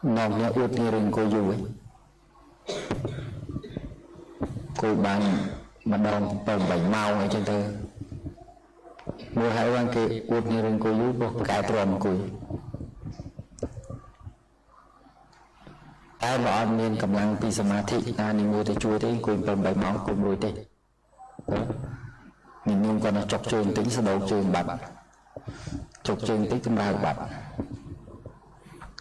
nó nhớ út như rừng cô dù ấy cô bạn mà đông tầm 7 mau ấy trên thơ mua hai quan kì út như rừng cô dù có cái tròn cùi ai bỏ nên cầm lăng pi sama thị ta đi mua thì chui thế cùi tầm 7 máu cùng đuổi tê mình nhưng còn là chọc trường tính sẽ đầu trường bạc chọc trường tính tâm ra bạc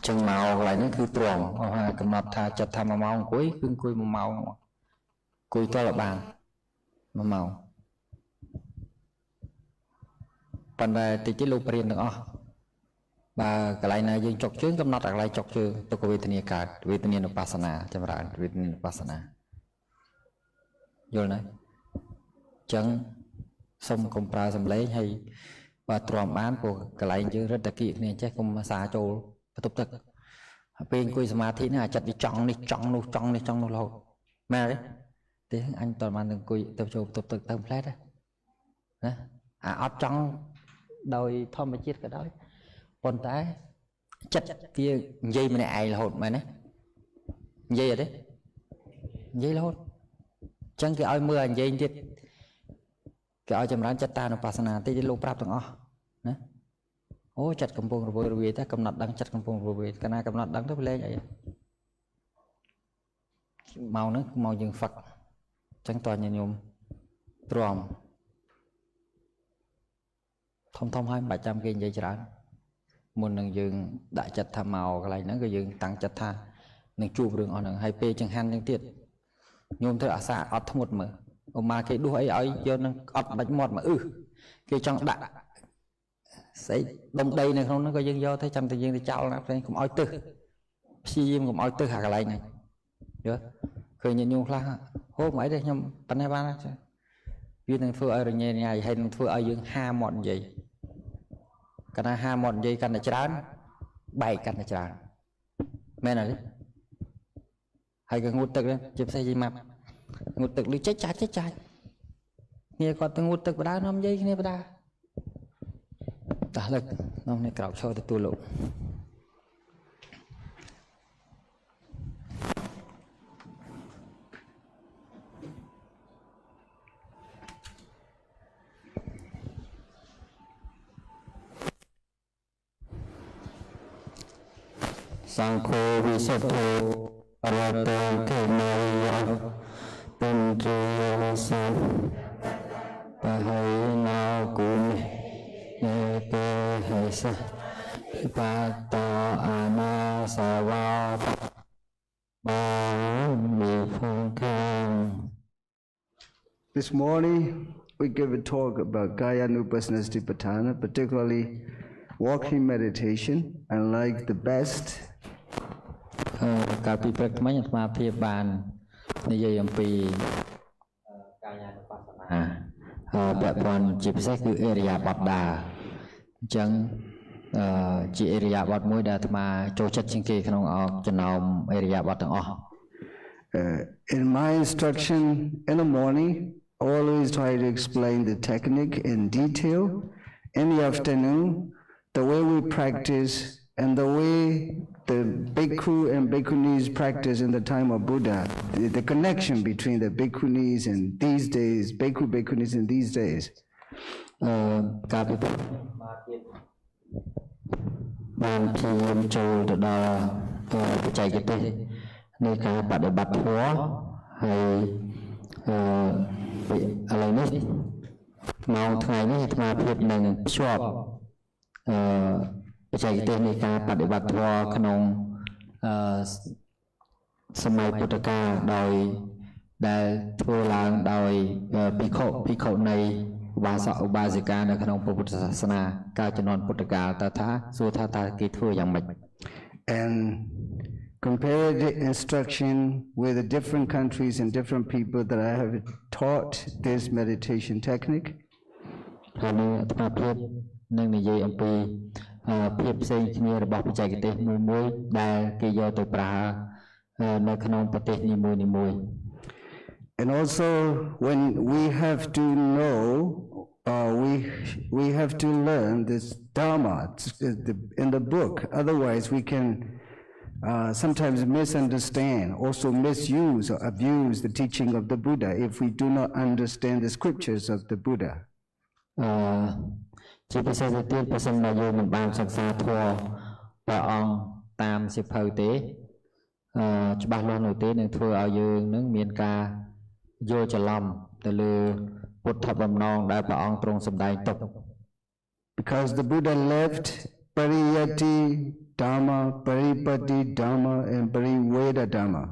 chân màu lại nó cứ tròn hoa cầm nọt tha chặt tha màu cuối cưng cùi màu cùi to là bàn màu phần này thì cái lục riêng được không và cái này này dương chọc trường cầm nọt lại chọc trường tôi có Vietnamese cả Vietnamese pasana chăm ra Vietnamese pasana vô này chân xong cùng pra xong lấy hay và tròn bán của cái này chứ rất là kỹ nên chắc không xa chỗ tục thực bên quỳ mà thế này chặt đi trong nó lâu mà đấy thế anh toàn mang đừng quỳ tập trung tục thực tâm flat đấy ốp trong đôi thom mà chết cái đó còn tái chặt kia dây mà này ai là hột mà đấy dây rồi đấy dây là hột chẳng cái oi mưa dây chết cái oi chầm rán chặt ta nó pasana tí lô prap tầng nè ô chặt cầm bông rồi ta cầm nát đắng chặt cầm bông rồi cái nào cầm nát đắng tới lên vậy màu nước màu dương phật chẳng toàn nhìn nhung tròn thông 200 kia vậy chả muốn đừng dương đại chặt tha màu cái này nó cái dương tăng chặt tha đừng chụp đường ở đừng hay p chẳng han chẳng tiệt nhung thấy ở xa ở thông một mở mà cái đuôi ấy cho nó ọt bạch mọt mà cái trong đại sẽ đông đây này không nó có dân do thấy trăm tự nhiên thì trao nó cũng oi tư si cũng oi tư hạ cái này này được khởi nhận nhung là hô mấy đây nhưng bắn hai ba viên thằng phơi ở nhà này hay thằng phơi ở dương ha mọn gì cái này ha mọn gì cần là chán bảy cần là chán mẹ này hay cái ngút tức đấy chụp xe gì mà ngút tức đi chết trái nghe còn tôi ngút tức vào đá 5 giây nghe vào đá ta lực nó này cào cho tôi lộ sang khô vi sát thô arato ke maya pentriya san bahai na kun ne pe hai sa pa ta ana sa va ba mi phong kang. This morning we give a talk about Kaya Nupassana Satipatthana, particularly walking meditation, and like the best cả pi prek mấy mà phi bàn này giờ em pi Kaya Nupassanaแบบcòn chỉ biếtคือเอริยาบทดาจังchỉเอริยาบทមួយដែលអាត្មាចូលចិត្តជាងគេក្នុងចំណោមអេរិយាបថទាំងអស់ In my instruction in the morning I always try to explain the technique in detail. In the afternoon the way we practice and the way the bhikkhu and bhikkhunis practice in the time of Buddha, the connection between the bhikkhunis and these days, bhikkhunis in these days. ការពិភាក្សាបានព្យាយាមចូលទៅដល់បច្ចេកទេសនៃការបដិបត្តិធម៌ហើយឥឡូវនេះម៉ោងថ្ងៃនេះអាត្មាភាពនឹងភ្ជាប់បច្ចេកទេសនៃការបដិបត្តិធម៌ក្នុងសម័យពុទ្ធកាលដោយដែលធ្វើឡើងដោយភិក្ខុនៃឧបាសកឧបាសិកានៅក្នុងពុទ្ធសាសនាកាលជំនាន់ពុទ្ធកាលតើថាសួរថាតើគេធ្វើយ៉ាងម៉េច and compare the instruction with the different countries and different people that I have taught this meditation technique. ហើយនឹងអាត្មាភាពនឹងនិយាយអំពីភាពផ្សេងគ្នារបស់បច្ចេកទេសមួយដែលគេយកទៅប្រើនៅក្នុងប្រទេសនីមួយៗ And also when we have to know we have to learn this dharma in the book, otherwise we can sometimes misunderstand, also misuse or abuse the teaching of the Buddha if we do not understand the scriptures of the Buddha. ជាពិសេសទៅទៀតប្រសិនបើយើងមិនបានសិក្សាធម៌ព្រះអង្គតាមសិភៅទេច្បាស់លាស់នោះទេនឹងធ្វើឲ្យយើងនឹងមានការយល់ច្រឡំទៅលើពុទ្ធបំណងដែលព្រះអង្គទ្រង់សម្ដែងទុក Because the Buddha left Pariyati Dhamma, Paripatti Dhamma and Pariveda Dhamma.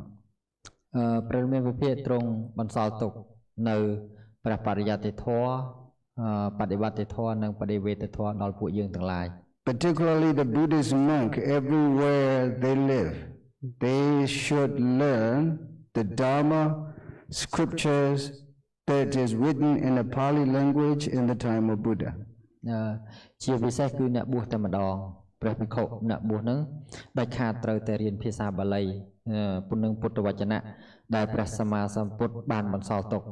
ព្រះមានវិភាគទ្រង់បន្សល់ទុកនៅព្រះបរិយត្តិធម៌បដិបត្តិធម៌និងបដិវេទធម៌ដល់ពួកយើងទាំងឡាយ Particularly the Buddhist monk, everywhere they live, they should learn the Dhamma scriptures that is written in the Pali language in the time of Buddha. ជាពិសេសគឺអ្នកបួសតែម្ដងព្រះភិក្ខុអ្នកបួសនឹងដាច់ខាតត្រូវតែរៀនភាសាបាលីនឹងពុទ្ធវចនៈដែលព្រះសម្មាសម្ពុទ្ធបានបន្សល់ទុក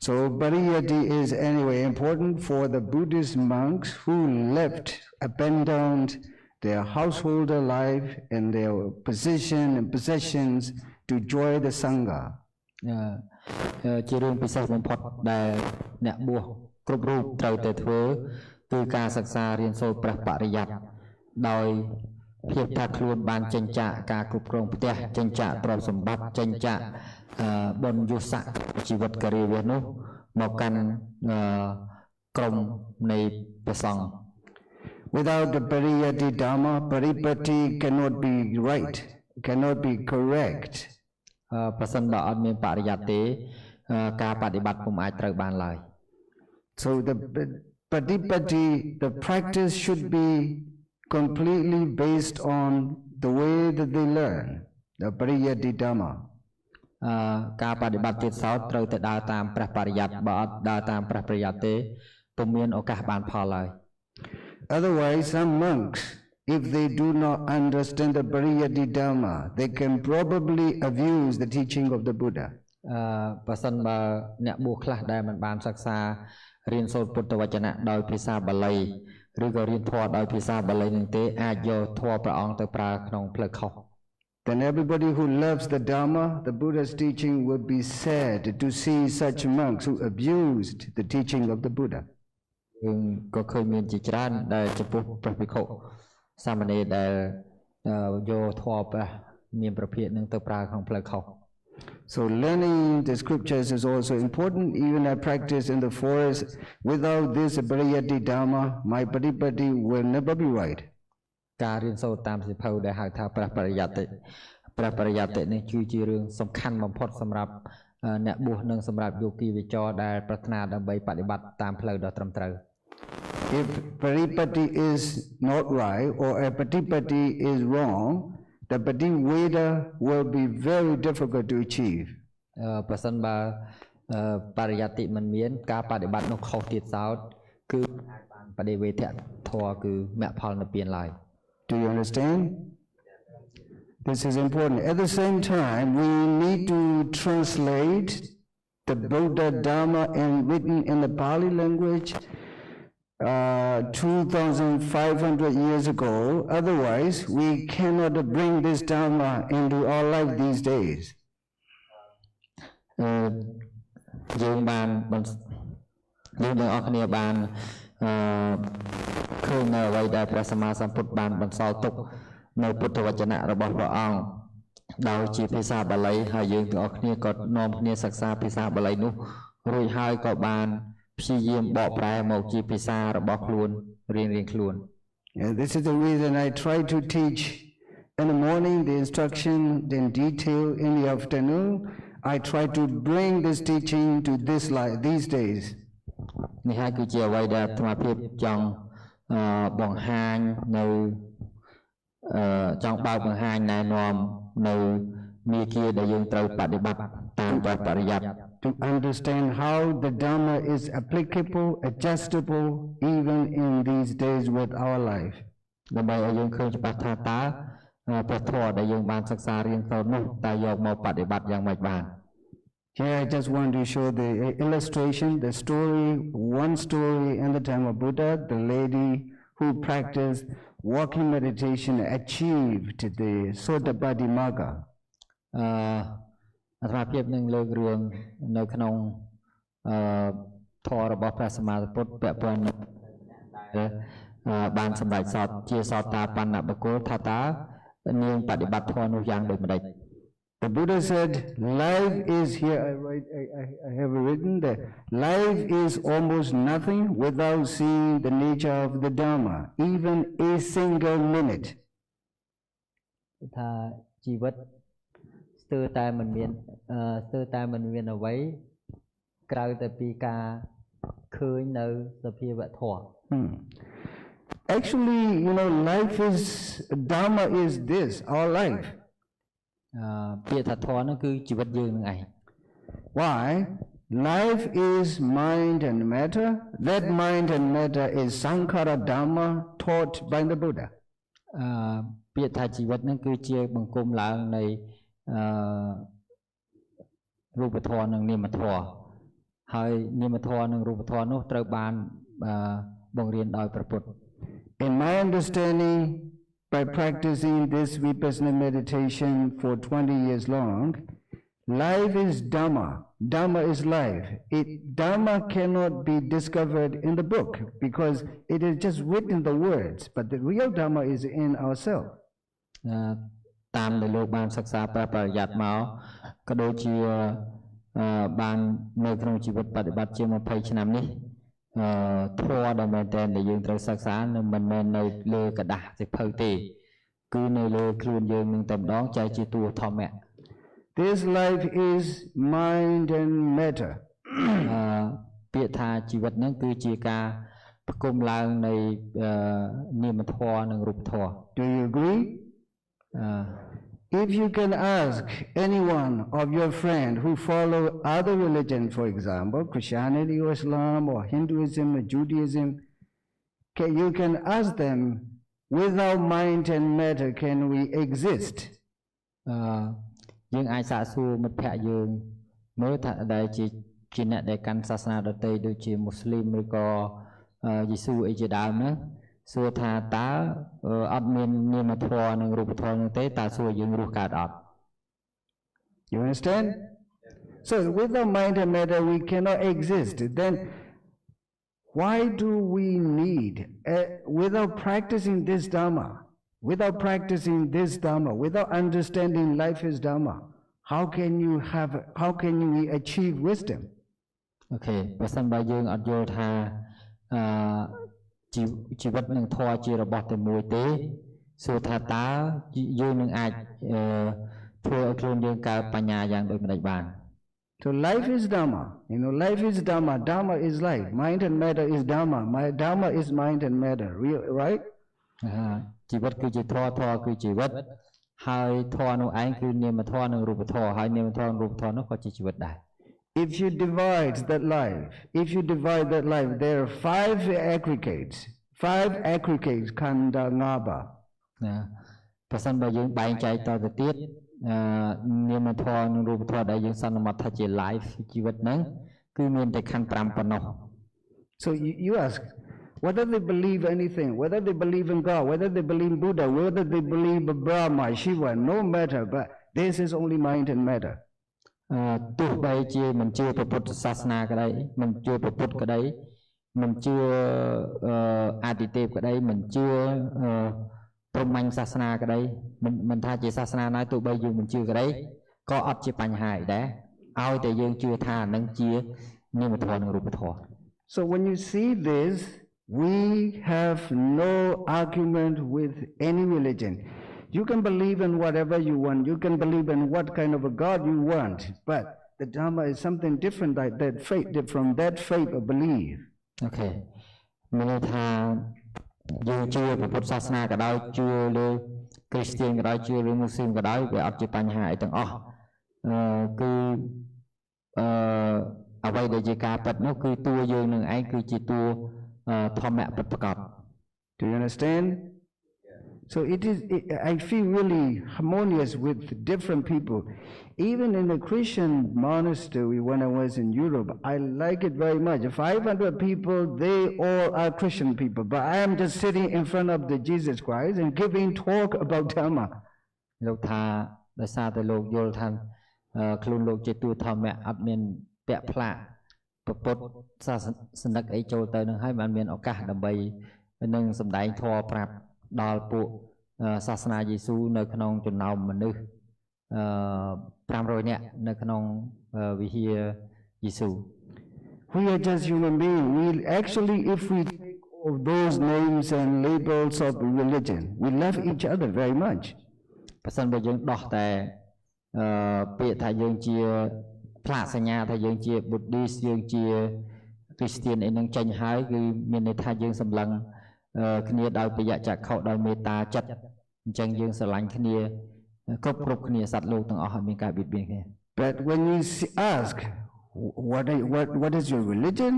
So Pariyati is anyway important for the Buddhist monks who left, abandoned their householder life and their position and possessions to join the Sangha. ជារឿងពិសេសបំផុតដែលអ្នកបួសគ្រប់រូបត្រូវតែធ្វើគឺការសិក្សារៀនសូត្រព្រះបរិយ័តដោយភាពថាខ្លួនបានចេញចាកការគ្រប់គ្រងផ្ទះចេញចាកទ្រព្យសម្បត្តិចេញចាកបុណ្យយុស័កជីវិតការីវាសនោះមកកាន់ក្រុមនៃព្រះសង្ឃ Without the Pariyati Dhamma, Paripatti cannot be right, cannot be correct. ប្រសិនបើអត់មានបរិយ័តទេការបដិបត្តិពុំអាចត្រូវបានឡើយ So the Patipatti, the practice should be completely based on the way that they learn, the Pariyati Dhamma. ការបដិបត្តិទៀតសោតត្រូវតែដើរតាមព្រះបរិយ័តបើអត់ដើរតាមព្រះបរិយ័តទេពុំមានឱកាសបានផលឡើយ Otherwise, some monks, if they do not understand the Pariyati Dhamma, they can probably abuse the teaching of the Buddha. បើសិនបើអ្នកបួសខ្លះដែលមិនបានសិក្សារៀនសូត្រពុទ្ធវចនៈដោយភាសាបាលីឬក៏រៀនធម៌ដោយភាសាបាលីនឹងទេអាចយកធម៌ព្រះអង្គទៅប្រើក្នុងផ្លូវខុស Then everybody who loves the Dhamma, the Buddha's teaching, would be sad to see such monks who abused the teaching of the Buddha. យើងក៏ឃើញមានជាច្រើនដែលចំពោះព្រះភិក្ខុសាមណេរដែលយកធម៌ព្រះមានប្រភេទនឹងទៅប្រើក្នុងផ្លូវខុស So learning the scriptures is also important. Even I practice in the forest. Without this Pariyati Dhamma, my Patipatti will never be right. ការរៀនសូត្រតាមសិភៅដែលហៅថាព្រះបរិយត្តិនេះគឺជារឿងសំខាន់បំផុតសម្រាប់អ្នកបួសនិងសម្រាប់យោគីវិចរដែលប្រាថ្នាដើម្បីបដិបត្តិតាមផ្លូវដ៏ត្រឹមត្រូវ If Paripatti is not right or a Patipatti is wrong, the Pativeda will be very difficult to achieve. ប្រសិនបើបរិយត្តិមិនមានការបដិបត្តិនោះខុសទៀតសោតគឺអាចបានបដិវេធធម៌គឺមគ្គផលនិព្វានឡើយ Do you understand? This is important. At the same time, we need to translate the Buddha Dhamma and written in the Pali language 2,500 years ago. Otherwise, we cannot bring this Dhamma into our life these days. យើងទាំងអស់គ្នាបានឃើញនៅអ្វីដែលព្រះសម្មាសម្ពុទ្ធបានបន្សល់ទុកនៅពុទ្ធវចនៈរបស់ព្រះអង្គដោយជាភាសាបាលីហើយយើងទាំងអស់គ្នាក៏នាំគ្នាសិក្សាភាសាបាលីនោះរួចហើយក៏បានព្យាយាមបកប្រែមកជាភាសារបស់ខ្លួនរៀងៗខ្លួន This is the reason I try to teach in the morning the instruction in detail. In the afternoon I try to bring this teaching to this life these days. នេះហើយគឺជាអ្វីដែលអាត្មាភាពចង់បង្ហាញនៅចង់បើកបង្ហាញណែនាំនៅមាគ៌ាដែលយើងត្រូវបដិបត្តិតាមព្រះបរិយត្តិ To understand how the Dhamma is applicable, adjustable even in these days with our life. ដើម្បីឲ្យយើងឃើញច្បាស់ថាតើព្រះធម៌ដែលយើងបានសិក្សារៀនសូត្រនោះតើយកមកបដិបត្តិយ៉ាងម៉េចបាន Here I just want to show the illustration, the story, one story in the time of Buddha, the lady who practiced walking meditation achieved the Sotapaddi Magga. អាត្មាភាពនឹងលើករឿងនៅក្នុងធម៌របស់ព្រះសម្មាសម្ពុទ្ធពាក់ព័ន្ធនឹងបានសម្រេចសតជាសតាបណ្ណបុគ្គលថាតើនាងបដិបត្តិធម៌នោះយ៉ាងដូចម្ដេច The Buddha said, life is here, I have written that life is almost nothing without seeing the nature of the Dharma, even a single minute. ថាជីវិតស្ទើរតែមិនមានអ្វីក្រៅតែពីការឃើញនៅសភាវៈធម៌ Actually, life is, Dharma is this, our life. ពាក្យថាធម៌នោះគឺជីវិតយើងនឹងឯង Why? Life is mind and matter. That mind and matter is Sankhara Dharma taught by the Buddha. ពាក្យថាជីវិតនឹងគឺជាបង្គំឡើងនៃរូបធម៌និងនាមធម៌ហើយនាមធម៌និងរូបធម៌នោះត្រូវបានបង្រៀនដោយព្រះពុទ្ធ In my understanding, by practicing this vipassana meditation for 20 years long, life is Dhamma. Dhamma is life. Dhamma cannot be discovered in the book because it is just written the words, but the real Dhamma is in ourselves. តាមដែលលោកបានសិក្សាប្រតិយ័តមកក៏ដូចជាបាននៅក្នុងជីវិតបប្រតិបត្តិជា20ឆ្នាំនេះធម៌ដែលមែនតែដែលយើងត្រូវសិក្សានឹងមិនមែននៅលើกระดาษសិភៅទេគឺនៅលើខ្លួនយើងនឹងតែម្ដងចែកជាតួធម្មៈ This life is mind and matter. ពាក្យថាជីវិតហ្នឹងគឺជាការប្រគំឡើងនៃនាមធម៌និងរូបធម៌ Do you agree? If you can ask anyone of your friend who follow other religion, for example, Christianity or Islam or Hinduism or Judaism, you can ask them, without mind and matter, can we exist? យើងអាចសាកសួរមិត្តភ័ក្តិយើងមើលថាដែលជាអ្នកដែលកាន់សាសនាដទៃដូចជាមូស្លីមឬក៏យេស៊ូអីជាដើមហ្នឹងសួរថាតើអត់មាននាមធម៌និងរូបធម៌នោះទេតើសួរយើងរស់កើតអត់ You understand? So without mind and matter we cannot exist. Then why do we need without practicing this Dhamma, without understanding life is Dhamma, how can we achieve wisdom? Okay, បើសិនបើយើងអត់យល់ថាជីវិតនឹងធម៌ជារបស់តែមួយទេសួរថាតើយើងនឹងអាចធ្វើឲ្យខ្លួនយើងកើតបញ្ញាយ៉ាងដូចម្តេចបាន So life is Dhamma. Life is Dhamma. Dhamma is life. Mind and matter is Dhamma. Dhamma is mind and matter. Right? ជីវិតគឺជាធម៌គឺជីវិតហើយធម៌នោះឯងគឺនាមធម៌និងរូបធម៌ហើយនាមធម៌និងរូបធម៌នោះក៏ជាជីវិតដែរ If you divide that life, there are 5 aggregates. 5 aggregates khanda ngaba. ប្រសិនបើយើងបែងចែកតទៅទៀតនាមធម៌និងរូបធម៌ដែលយើងសន្មតថាជា life ជីវិតហ្នឹងគឺមានតែខណ្ឌ5ប៉ុណ្ណោះ So you ask whether they believe anything, whether they believe in God, whether they believe in Buddha, whether they believe in Brahma, Shiva, no matter, but this is only mind and matter. ទោះបីជាមិនជឿព្រះពុទ្ធសាសនាក្តីមិនជឿព្រះពុទ្ធក្តីមិនជឿអាទិទេពក្តីមិនជឿព្រហ្មញ្ញសាសនាក្តីមិនថាជាសាសនាណាទោះបីយើងមិនជឿក្តីក៏អត់ជាបញ្ហាអីដែរឲ្យតែយើងជឿថានឹងជានាមធម៌និងរូបធម៌ So when you see this, we have no argument with any religion. You can believe in whatever you want. You can believe in what kind of a God you want. But the Dhamma is something different like that faith, from that faith or belief. Okay. មានន័យថាយើងជឿព្រះពុទ្ធសាសនាក៏ដោយជឿលើគ្រីស្ទានក៏ដោយជឿលើមូស្លីមក៏ដោយវាអត់ជាបញ្ហាអីទាំងអស់គឺអ្វីដែលជាការពិតនោះគឺតួយើងនឹងឯងគឺជាតួធម្មៈពិតប្រាកដ Do you understand? So I feel really harmonious with different people. Even in the Christian monastery when I was in Europe, I like it very much. 500 people, they all are Christian people, but I am just sitting in front of the Jesus Christ and giving talk about Dharma. លោកថាដោយសារតែលោកយល់ថាខ្លួនលោកជាទូធម្មៈអត់មានពាក់ផ្លាកពុទ្ធសាសនិកអីចូលទៅនឹងហើយបានមានឱកាសដើម្បីនឹងសម្ដែងធម៌ប្រាប់ដល់ពួកសាសនាយេស៊ូនៅក្នុងចំណោមមនុស្ស500នាក់នៅក្នុងវិហារយេស៊ូ We are just human beings. We actually, if we take all those names and labels of religion, we love each other very much. បើសិនបើយើងដោះតែពាក្យថាយើងជាផ្លាកសញ្ញាថាយើងជា Buddhist យើងជា Christian អីនឹងចេញហើយគឺមានន័យថាយើងសម្លឹងគ្នាដោយបយចក្ខុដោយមេត្តាចិត្តអញ្ចឹងយើងស្រឡាញ់គ្នាគ្រប់គ្នាសត្វលោកទាំងអស់ឲ្យមានការបៀតបៀនគ្នា But when you ask what is your religion,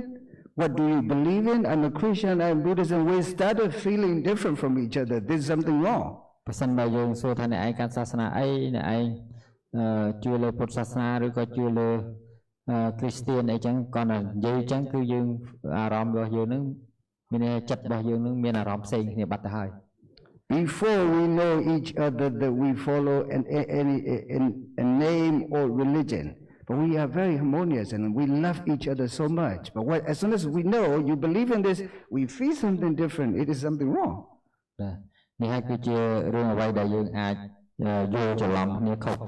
what do you believe in? I'm a Christian, I'm Buddhist, and we started feeling different from each other. There's something wrong. បើសិនបើយើងសួរថាអ្នកឯងកាន់សាសនាអីអ្នកឯងជឿលើពុទ្ធសាសនាឬក៏ជឿលើគ្រីស្ទានអីចឹងគាត់និយាយចឹងគឺយើងអារម្មណ៍របស់យើងនឹងមានចិត្តរបស់យើងនឹងមានអារម្មណ៍ផ្សេងគ្នាបាត់ទៅហើយ Before we know each other that we follow a name or religion, but we are very harmonious and we love each other so much. But as soon as we know you believe in this, we feel something different. It is something wrong. នេះហើយគឺជារឿងអ្វីដែលយើងអាចយល់ច្រឡំគ្នាខុស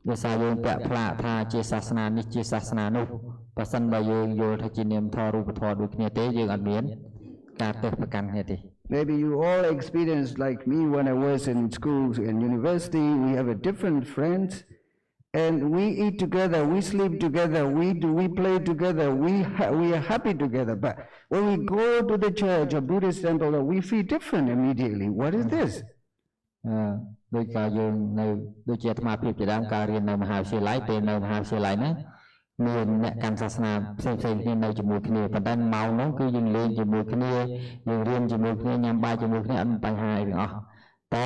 ដោយសារយើងពាក់ផ្លាកថាជាសាសនានេះជាសាសនានោះបើសិនបើយើងយល់ថាជានាមធម៌រូបធម៌ដូចគ្នាទេយើងអត់មានការទើសប្រកាន់គ្នាទេ Maybe you all experienced like me when I was in school and university. We have a different friends, and we eat together, we sleep together, we play together, we are happy together. But when we go to the church or Buddhist temple, we feel different immediately. What is this? ដូចកាយើងនៅដូចជាអាត្មាភាពជាដើមការរៀននៅមហាវិទ្យាល័យពេលនៅមហាវិទ្យាល័យហ្នឹងមានអ្នកកាន់សាសនាផ្សេងគ្នានៅជាមួយគ្នាប៉ុន្តែម៉ោងនោះគឺយើងលេងជាមួយគ្នាយើងរៀនជាមួយគ្នាញ៉ាំបាយជាមួយគ្នាអត់មានបញ្ហាអីទាំងអស់តែ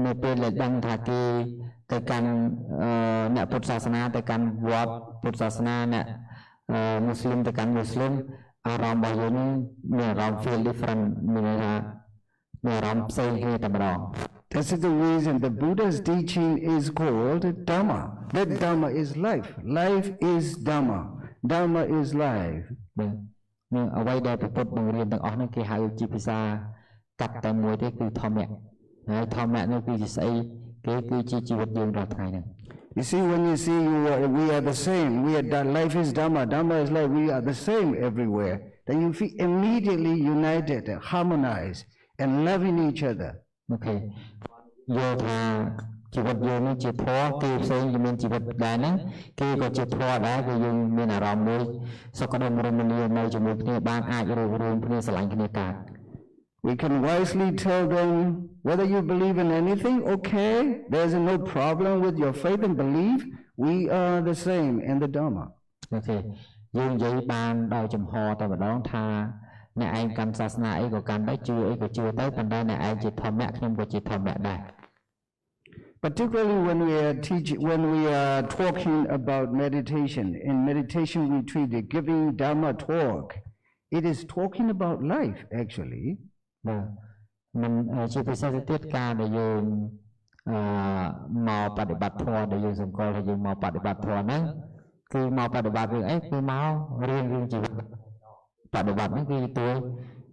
នៅពេលដែលដឹងថាគេទៅកាន់អ្នកពុទ្ធសាសនាទៅកាន់វត្តពុទ្ធសាសនាអ្នកមូស្លីមទៅកាន់មូស្លីមអារម្មណ៍របស់យើងមានអារម្មណ៍ feel different មានថាមានអារម្មណ៍ផ្សេងគ្នាតែម្ដងThis is the reason the Buddha's teaching is called Dhamma. That Dhamma is life. Life is Dhamma. Dhamma is life. នឹងអ្វីដែលពុទ្ធបង្រៀនទាំងអស់នោះគេហៅជាភាសាកាត់តែមួយទេគឺធម្មៈហើយធម្មៈនោះគឺជាស្អីគេគឺជាជីវិតយើងរាល់ថ្ងៃហ្នឹង You see, when you see we are the same. Life is Dhamma. Dhamma is life. We are the same everywhere. Then you feel immediately united, harmonized, and loving each other. អូខេយល់ថាជីវិតយើងនេះជាធម៌គេផ្សេងមានជីវិតដែរហ្នឹងគេក៏ជាធម៌ដែរគឺយើងមានអារម្មណ៍មួយសុខដុមរមនានៅជាមួយគ្នាបានអាចរួបរวมគ្នាស្រឡាញ់គ្នាកើត We can wisely tell them whether you believe in anything, okay, there's no problem with your faith and belief. We are the same in the Dhamma. អូខេយើងនិយាយបានដោយចំហតែម្ដงថាអ្នកឯងកាន់សាសនាអីក៏កាន់ដែរជឿអីក៏ជឿទៅប៉ុន្តែអ្នកឯងជាធម្មៈខ្ញុំក៏ជាធម្មៈដែរ Particularly when we are talking about meditation, in meditation retreat, giving Dhamma talk, it is talking about life actually. បាទมันជាពិសេសទៅទៀតការដែលយើងមកបដិបត្តិធម៌ដែលយើងសង្កល់ថាយើងមកបដិបត្តិធម៌ហ្នឹងគឺមកបដិបត្តិរឿងអីគឺមករៀនរឿងជីវិតបដិបត្តិហ្នឹងគឺទៅ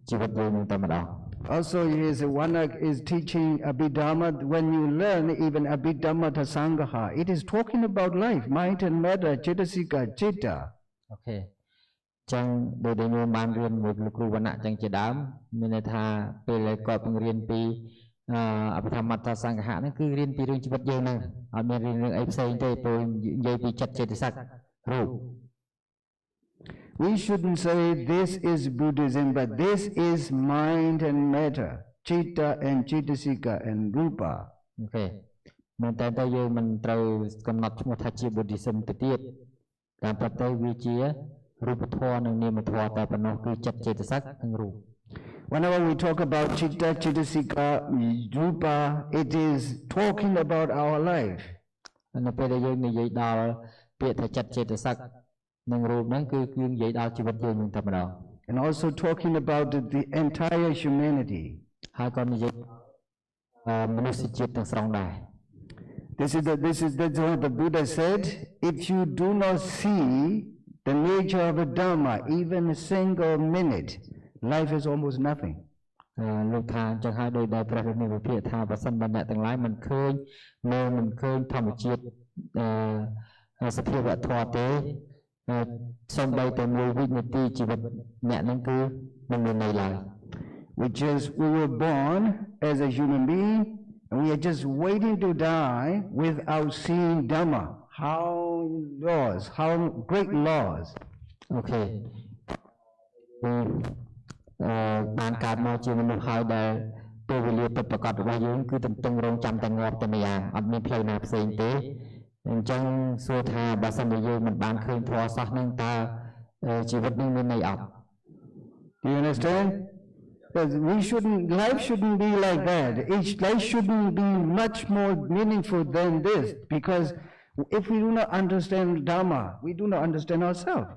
ជីវិតយើងតែម្ដង Also, Vannak is teaching Abhidhamma. When you learn even Abhidhamma Sangha, it is talking about life, mind and matter, Cetasika, Citta. Okay. ចឹងដូចដែលខ្ញុំបានរៀនមួយលោកគ្រូវណ្ណៈចឹងជាដើមមានន័យថាពេលដែលគាត់បង្រៀនពីអភិធម្មតសង្ឃៈហ្នឹងគឺរៀនពីរឿងជីវិតយើងហ្នឹងអត់មានរៀនរឿងអីផ្សេងទេព្រោះនិយាយពីចិត្តចេតសិករូប We shouldn't say this is Buddhism, but this is mind and matter, Citta and Cetasika and Rupa. Okay. មែនតើយើងមិនត្រូវកំណត់ឈ្មោះថាជា Buddhism ទៅទៀតតាមពិតទៅវាជារូបធម៌និងនាមធម៌តែប៉ុណ្ណោះគឺចិត្តចេតសិកនិងរូប Whenever we talk about chitta, chittasika, rupa, it is talking about our life. នៅពេលដែលយើងនិយាយដល់ពាក្យថាចិត្តចេតសិកនិងរូបហ្នឹងគឺយើងនិយាយដល់ជីវិតយើងនឹងតែម្ដង And also talking about the entire humanity. ហើយក៏និយាយមនុស្សជាតិទាំងស្រុងដែរ That's what the Buddha said. If you do not see the nature of the Dhamma, even a single minute, life is almost nothing. លោកថាអញ្ចឹងហើយដោយដែលព្រះរាជនិវិភាគថាបើសិនបើអ្នកទាំងឡាយមិនឃើញធម្មជាតិសភាវៈធម៌ទេសូម្បីតែមួយវិនាទីជីវិតអ្នកហ្នឹងគឺមិនមានន័យឡើយ Which is we were born as a human being and we are just waiting to die without seeing Dhamma. How great laws. Okay. បានកើតមកជាមនុស្សហើយដែលពេលវេលាពិតប្រាកដរបស់យើងគឺទន្ទឹងរង់ចាំតែងាប់តែម្យ៉ាងអត់មានផ្លូវណាផ្សេងទេអញ្ចឹងសួរថាបើសិនជាយើងមិនបានឃើញធម៌សោះនឹងតើជីវិតនឹងមានន័យអត់ Do you understand? Because life shouldn't be like that. Life shouldn't be much more meaningful than this because if we do not understand Dhamma, we do not understand ourselves.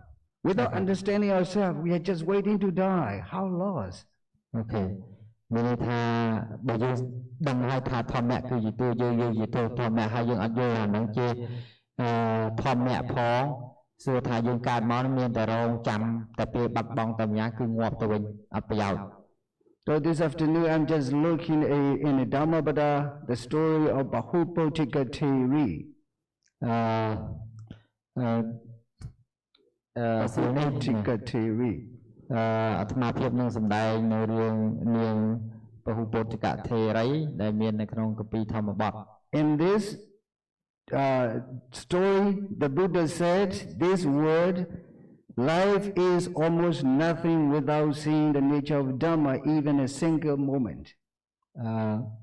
Without understanding ourselves, we are just waiting to die. How lost? Okay. មានន័យថាបើយើងដឹងហើយថាធម្មៈគឺជាតួយើងជាតួធម្មៈហើយយើងអត់យល់អាហ្នឹងជាធម្មៈផងសួរថាយើងកើតមកមានតែរងចាំតែពេលបាត់បង់តែម្យ៉ាងគឺងាប់ទៅវិញអត់ប្រយោជន៍ So this afternoon I'm just looking in the Dhammapada the story of Bahupotika Theri. Bahupotika Theri. អាត្មាភាពនឹងសម្ដែងនៅរឿងនាងពហុពោធិកថេរីដែលមាននៅក្នុងគម្ពីរធម្មបទ In this story the Buddha said this word life is almost nothing without seeing the nature of Dhamma even a single moment.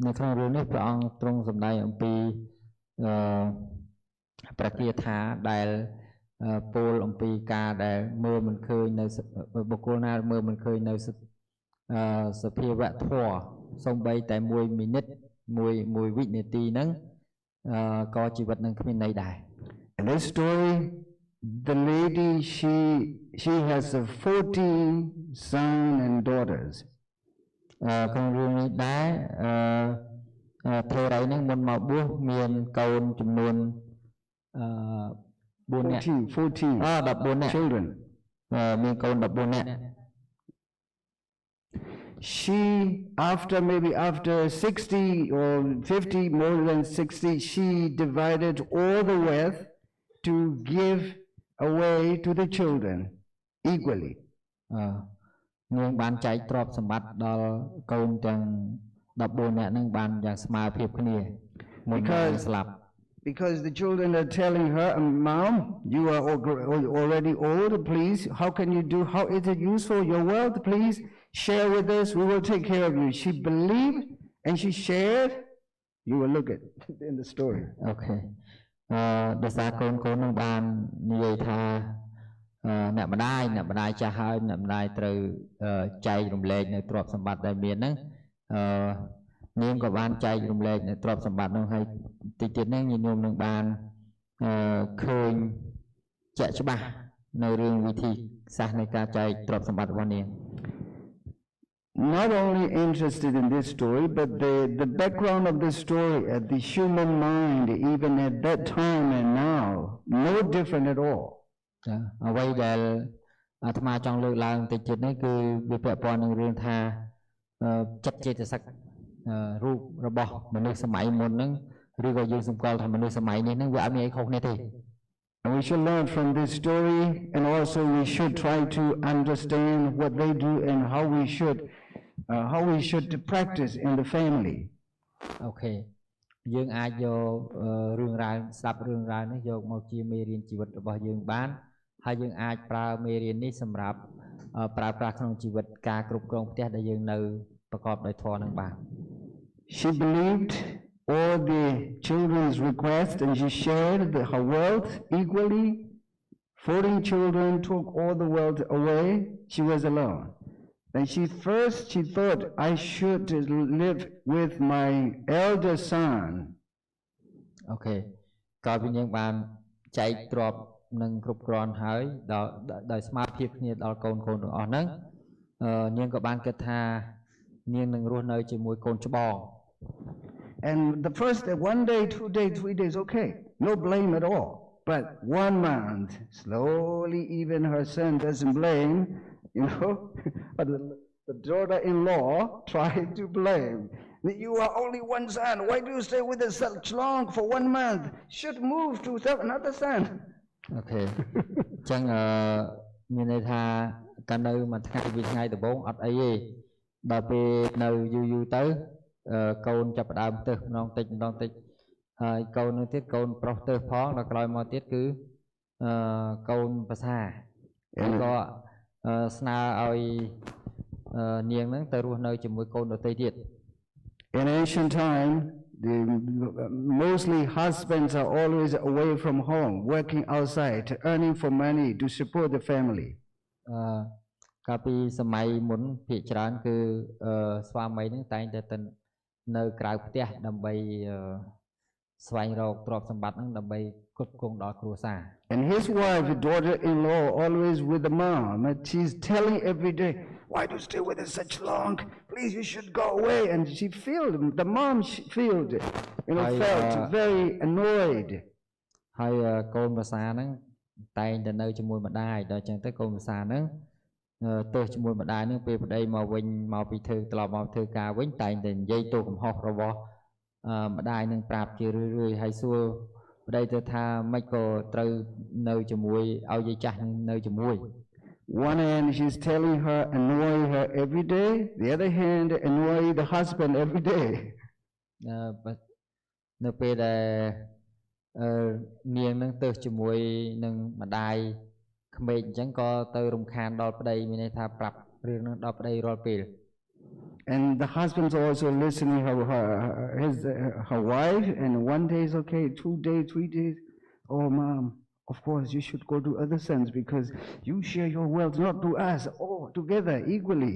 នៅក្នុងរឿងនេះព្រះអង្គទ្រង់សម្ដែងអំពីប្រគាថាដែលពោលអំពីការដែលមើលមិនឃើញនៅបុគ្គលណាមើលមិនឃើញនៅសភាវៈធម៌សូម្បីតែ1មីនិត1វិនាទីហ្នឹងក៏ជីវិតនឹងគ្មានន័យដែរ In this story the lady she has 14 sons and daughters. ក្នុងរឿងនេះដែរថេរីហ្នឹងមុនមកបួសមានកូនចំនួន14នាក់ 14នាក់ children មានកូន14នាក់ She after 60 or 50 more than 60 she divided all the wealth to give away to the children equally. នាងបានចែកទ្រព្យសម្បត្តិដល់កូនទាំង14នាក់ហ្នឹងបានយ៉ាងស្មើភាពគ្នាមុននឹងស្លាប់ Because the children are telling her, Mom, you are already old, please, how is it useful, your wealth, please, share with us, we will take care of you. She believed and she shared, you will look at in the story. Okay. ដោយសារកូននឹងបាននិយាយថាអ្នកម្ដាយចាស់ហើយអ្នកម្ដាយត្រូវចែករំលែកនៅទ្រព្យសម្បត្តិដែលមានហ្នឹងនាងក៏បានចែករំលែកនៅទ្រព្យសម្បត្តិនោះហើយតិចទៀតហ្នឹងញាតិញោមនឹងបានឃើញជាក់ច្បាស់នៅរឿងវិធីសាស្ត្រនៃការចែកទ្រព្យសម្បត្តិរបស់នាង Not only interested in this story, but the background of the story, the human mind, even at that time and now, no different at all. អ្វីដែលអាត្មាចង់លើកឡើងតិចទៀតនេះគឺវាពាក់ព័ន្ធនឹងរឿងថាចិត្តចេតសិករូបរបស់មនុស្សសម័យមុនហ្នឹងឬក៏យើងសម្គាល់ថាមនុស្សសម័យនេះហ្នឹងវាអត់មានអីខុសគ្នាទេ And we should learn from this story and also we should try to understand what they do and how we should practice in the family. Okay. យើងអាចយករឿងរ៉ាវស្ដាប់រឿងរ៉ាវនេះយកមកជាមេរៀនជីវិតរបស់យើងបានហើយយើងអាចប្រើមេរៀននេះសម្រាប់ប្រើប្រាស់ក្នុងជីវិតការគ្រប់គ្រងផ្ទះដែលយើងនៅប្រកបដោយធម៌នឹងបាន She believed all the children's requests and she shared her wealth equally. 14 children took all the wealth away. She was alone. Then she thought I should live with my elder son. អូខេក៏ពីនាងបានចែកទ្រព្យនឹងគ្រប់គ្រាន់ហើយដោយស្មារតីគ្នាដល់កូនទាំងអស់ហ្នឹងនាងក៏បានគិតថានាងនឹងរស់នៅជាមួយកូនច្បង And the first day, 1 day, 2 days, 3 days, okay, no blame at all. But 1 month, slowly, even her son doesn't blame, you know. But the daughter-in-law tried to blame. You are only 1 son. Why do you stay with us such long for 1 month? Should move to another son. Okay. ចឹងមានន័យថាកាលនៅមួយថ្ងៃពីថ្ងៃដំបូងអត់អីទេដល់ពេលនៅយូរទៅកូនចាប់ផ្ដើមទៅម្ដងតិចម្ដងតិចហើយកូននោះទៀតកូនប្រុសទៅផងដល់ក្រោយមកទៀតគឺកូនភាសាហើយក៏ស្នើឲ្យនាងហ្នឹងទៅរស់នៅជាមួយកូនដទៃទៀត In ancient time, mostly husbands are always away from home, working outside, earning for money to support the family. កាលពីសម័យមុនភាគច្រើនគឺស្វាមីហ្នឹងតែងតែនៅក្រៅផ្ទះដើម្បីស្វែងរកទ្រព្យសម្បត្តិហ្នឹងដើម្បីគ្រប់គ្រងដល់គ្រួសារ And his wife, daughter-in-law, always with the mom, and she's telling every day, why do you stay with us such long? Please, you should go away. And she the mom felt very annoyed. ហើយកូនភាសាហ្នឹងតែងតែនៅជាមួយម្ដាយដល់ចឹងទៅកូនភាសាហ្នឹងទៅជាមួយម្ដាយហ្នឹងពេលប្តីមកវិញមកពីធ្វើត្រឡប់មកធ្វើការវិញតែងតែនិយាយទៅកំហុសរបស់ម្ដាយនឹងប្រាប់ជារឿយៗហើយសួរប្តីទៅថាមិនក៏ត្រូវនៅជាមួយឲ្យយាយចាស់នៅជាមួយ One hand she's telling her annoy her every day, the other hand annoy the husband every day. នៅពេលដែលនាងនឹងទៅជាមួយនឹងម្ដាយក្មេកអញ្ចឹងក៏ទៅរំខានដល់ប្តីមានន័យថាប្រាប់រឿងនឹងដល់ប្តីរាល់ពេល And the husband's also listening her wife, and 1 day is okay, 2 days, 3 days. Oh, mom, of course you should go to other sons because you share your wealth, not to us, all together equally.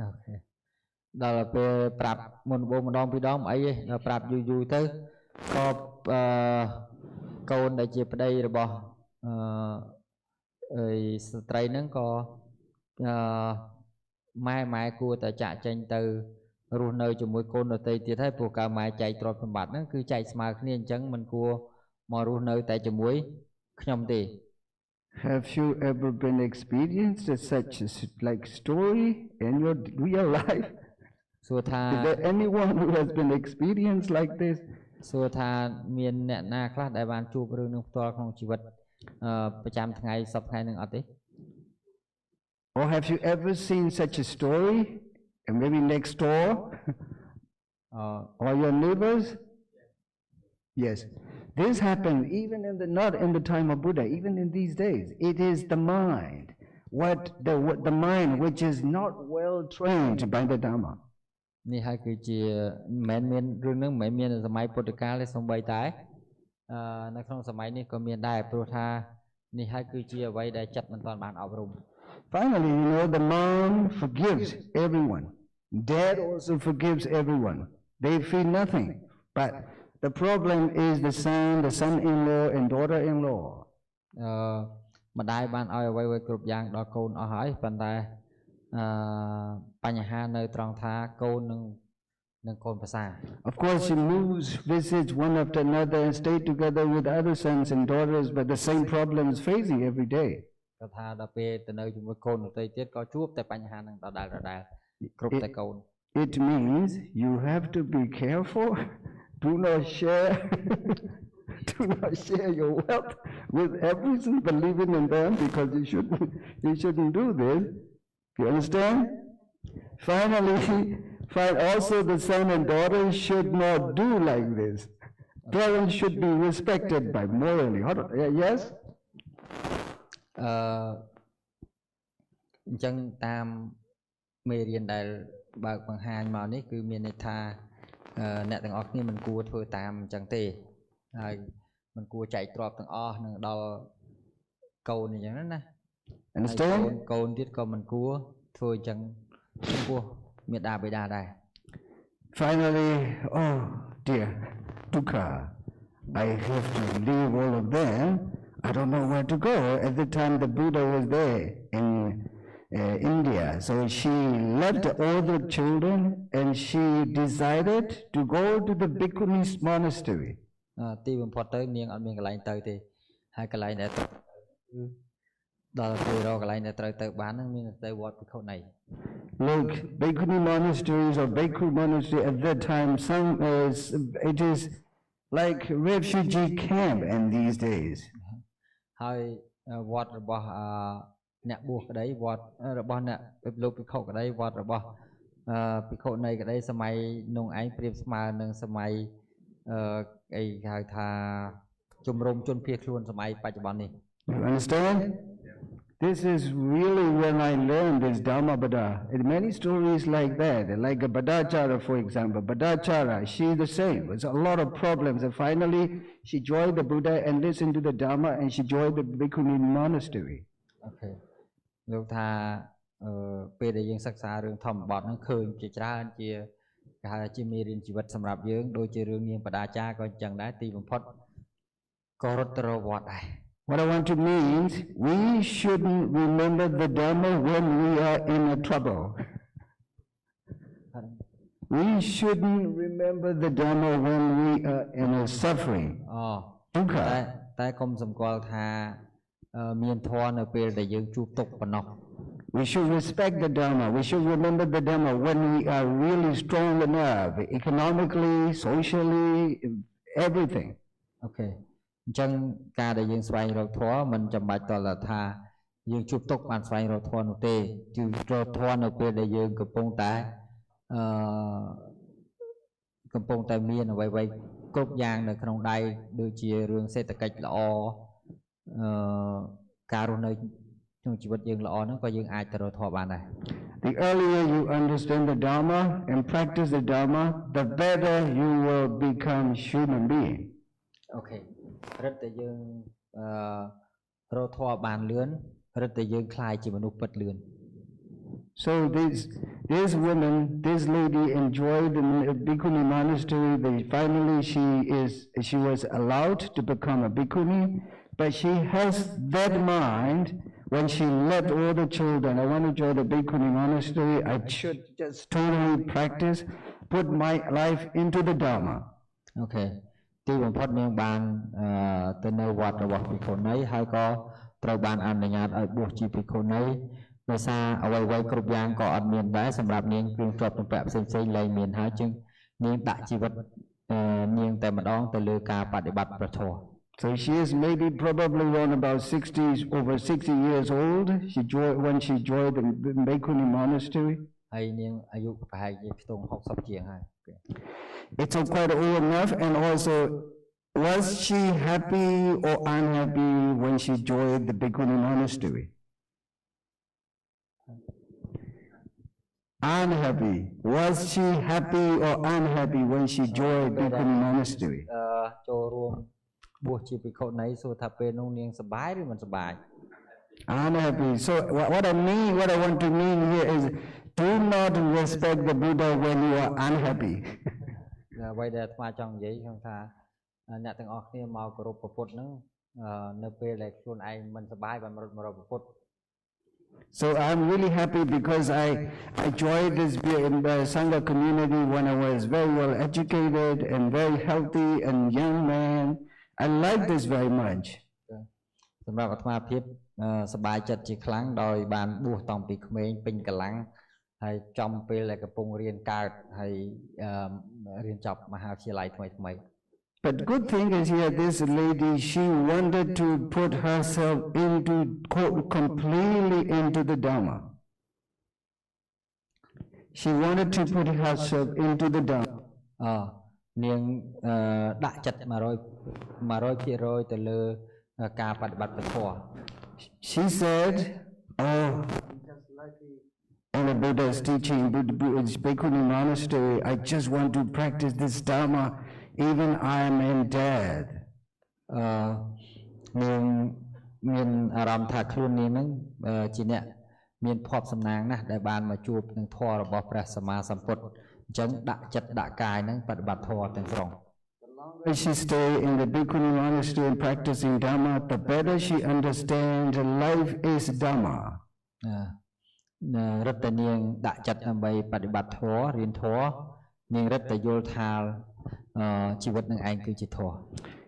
Okay. ដល់ពេលប្រាប់មុនម្ដងពីរដងអីទេដល់ប្រាប់យូរទៅក៏កូនដែលជាប្តីរបស់ស្ត្រីហ្នឹងក៏ម៉ែគួរតែចាក់ចេញទៅរស់នៅជាមួយកូនដទៃទៀតហើយព្រោះកើម៉ែចែកទ្រព្យសម្បត្តិហ្នឹងគឺចែកស្មើគ្នាអញ្ចឹងមិនគួរមករស់នៅតែជាមួយខ្ញុំទេ Have you ever been experienced such like story in your real life? សួរថា Is there anyone who has been experienced like this? សួរថាមានអ្នកណាខ្លះដែលបានជួបរឿងនឹងផ្ទាល់ក្នុងជីវិតប្រចាំថ្ងៃសប្តាហ៍នឹងអត់ទេ Or have you ever seen such a story, and maybe next door, or your neighbors? Yes, this happened even not in the time of Buddha, even in these days. It is the mind, the mind which is not well trained by the Dhamma. នេះហើយគឺជាមិនមែនមានរឿងហ្នឹងមិនមែនមានសម័យពុទ្ធកាលទេសូម្បីតែនៅក្នុងសម័យនេះក៏មានដែរព្រោះថានេះហើយគឺជាអ្វីដែលចិត្តមិនទាន់បានអប់រំ Finally, the mom forgives everyone. Dad also forgives everyone. They feel nothing. But the problem is the son-in-law and daughter-in-law. ម្ដាយបានឲ្យអ្វីៗគ្រប់យ៉ាងដល់កូនអស់ហើយប៉ុន្តែបញ្ហានៅត្រង់ថាកូននឹងកូនភាសា Of course, she moves, visits one after another and stay together with other sons and daughters, but the same problem is facing every day. គាត់ថាដល់ពេលទៅនៅជាមួយកូនដទៃទៀតក៏ជួបតែបញ្ហានឹងដដែលគ្រប់តែកូន It means you have to be careful. Do not share your wealth with everyone, believing in them, because you shouldn't do this. You understand? Finally, also the son and daughter should not do like this. Parents should be respected by morally. Yes? អញ្ចឹងតាមមេរៀនដែលបើកបង្ហាញមកនេះគឺមានន័យថាអ្នកទាំងអស់គ្នាមិនគួរធ្វើតាមអញ្ចឹងទេហើយមិនគួរចែកទ្រព្យទាំងអស់នឹងដល់កូនអញ្ចឹងណា Understand? កូនទៀតក៏មិនគួរធ្វើអញ្ចឹង ចំពោះមេដាបិតាដែរ Finally, oh dear, dukkha. I have to leave all of them. I don't know where to go. At the time, the Buddha was there in India. So she left all the children and she decided to go to the Bhikkhuni's monastery. ទីបំផុតទៅនាងអត់មានកន្លែងទៅទេហើយកន្លែងដែលដល់ពេលរកកន្លែងដែលត្រូវទៅបានហ្នឹងមានទៅវត្តភិក្ខុនី Look, Bhikkhuni monasteries or Bhikkhu monastery at that time, it is like refugee camp in these days. ហើយវត្តរបស់អ្នកបួសក្តីវត្តរបស់អ្នកលោកភិក្ខុក្តីវត្តរបស់ភិក្ខុនីក្តីសម័យនោះឯងប្រៀបស្មើនឹងសម័យអីគេហៅថាជំរំជនភៀសខ្លួនសម័យបច្ចុប្បន្ននេះ You understand? This is really when I learned this Dhammapada. And many stories like that, like a Bhaddacharya, for example. Bhaddacharya, she the same. There's a lot of problems. And finally, she joined the Buddha and listened to the Dhamma, and she joined the Bhikkhuni monastery. Okay. លោកថាពេលដែលយើងសិក្សារឿងធម្មបទហ្នឹងឃើញជាច្រើនជាគេហៅជាមេរៀនជីវិតសម្រាប់យើងដូចជារឿងនាងបដាចារក៏អញ្ចឹងដែរទីបំផុតក៏រត់ទៅរកវត្តដែរ What I want to mean is, we shouldn't remember the Dhamma when we are in a trouble. We shouldn't remember the Dhamma when we are in a suffering. តែកុំសម្គាល់ថាមានធម៌នៅពេលដែលយើងជួបទុក្ខប៉ុណ្ណោះ We should respect the Dhamma. We should remember the Dhamma when we are really strong enough, economically, socially, everything. Okay. អញ្ចឹងការដែលយើងស្វែងរកធម៌មិនចាំបាច់តលថាយើងជួបទុក្ខបានស្វែងរកធម៌នោះទេគឺរកធម៌នៅពេលដែលយើងកំពុងតែមានអ្វីៗគ្រប់យ៉ាងនៅក្នុងដៃដូចជារឿងសេដ្ឋកិច្ចល្អការរស់នៅក្នុងជីវិតយើងល្អហ្នឹងក៏យើងអាចទៅរកធម៌បានដែរ The earlier you understand the Dhamma and practice the Dhamma, the better you will become human being. Okay. រឹតតែយើងរកធម៌បានលឿនរឹតតែយើងខ្លាយជាមនុស្សពិតលឿន So this woman, this lady enjoyed the Bhikkhuni monastery. Finally, she was allowed to become a Bhikkhuni, but she has that mind when she left all the children. I want to join the Bhikkhuni monastery. I should just totally practice, put my life into the Dhamma. Okay. ទីបំផុតនាងបានទៅនៅវត្តរបស់ភិក្ខុនីហើយក៏ត្រូវបានអនុញ្ញាតឲ្យបួសជាភិក្ខុនីដោយសារអ្វីៗគ្រប់យ៉ាងក៏អត់មានដែរសម្រាប់នាងគ្រឿងទ្រព្យសម្បត្តិផ្សេងៗលែងមានហើយជាងនាងដាក់ជីវិតនាងតែម្ដងទៅលើការបដិបត្តិព្រះធម៌ So she is maybe probably around about over 60 years old. When she joined the Bhikkhuni monastery. ហើយនាងអាយុប្រហែលជាខ្ទង់60ជាងហើយ It's quite old enough, and also, was she happy or unhappy when she joined the Bhikkhuni monastery? Unhappy. Was she happy or unhappy when she joined the Bhikkhuni monastery? ចូលរួមបួសជាភិក្ខុនីសួរថាពេលនោះនាងសប្បាយឬមិនសប្បាយ Unhappy. So what I want to mean here is, do not respect the Buddha when you are unhappy. អ្វីដែលអាត្មាចង់និយាយគឺថាអ្នកទាំងអស់គ្នាមកគោរពព្រះពុទ្ធហ្នឹងនៅពេលដែលខ្លួនឯងមិនសប្បាយបានមករកព្រះពុទ្ធ So I'm really happy because I joined this Sangha community when I was very well educated and very healthy and young man. I like this very much. សម្រាប់អាត្មាភាពសប្បាយចិត្តជាខ្លាំងដោយបានបួសតាំងពីក្មេងពេញកម្លាំងហើយចំពេលដែលកំពុងរៀនកើតហើយរៀនចប់មហាវិទ្យាល័យថ្មី But good thing is here, this lady, she wanted to put herself completely into the Dhamma. She wanted to put herself into the Dhamma. នាងដាក់ចិត្ត 100% ទៅលើការបដិបត្តិធម៌ She said, oh, just like in the Buddha's teaching, Bhikkhuni monastery, I just want to practice this Dhamma even I am in death. មានអារម្មណ៍ថាខ្លួននាងហ្នឹងជាអ្នក មានភ័ព្វសំណាងណាស់ដែលបានមកជួបនឹងធម៌របស់ព្រះសម្មាសម្ពុទ្ធអញ្ចឹងដាក់ចិត្តដាក់កាយនឹងបប្រតិបត្តិធម៌ទាំងស្រុង When she stay in the Bhikkhuni monastery and practicing Dhamma, the better she understands life is Dhamma. រឹតតែនាងដាក់ចិត្តដើម្បីបប្រតិបត្តិធម៌រៀនធម៌នាងរឹតតែយល់ថាជីវិតនឹងឯងគឺជាធម៌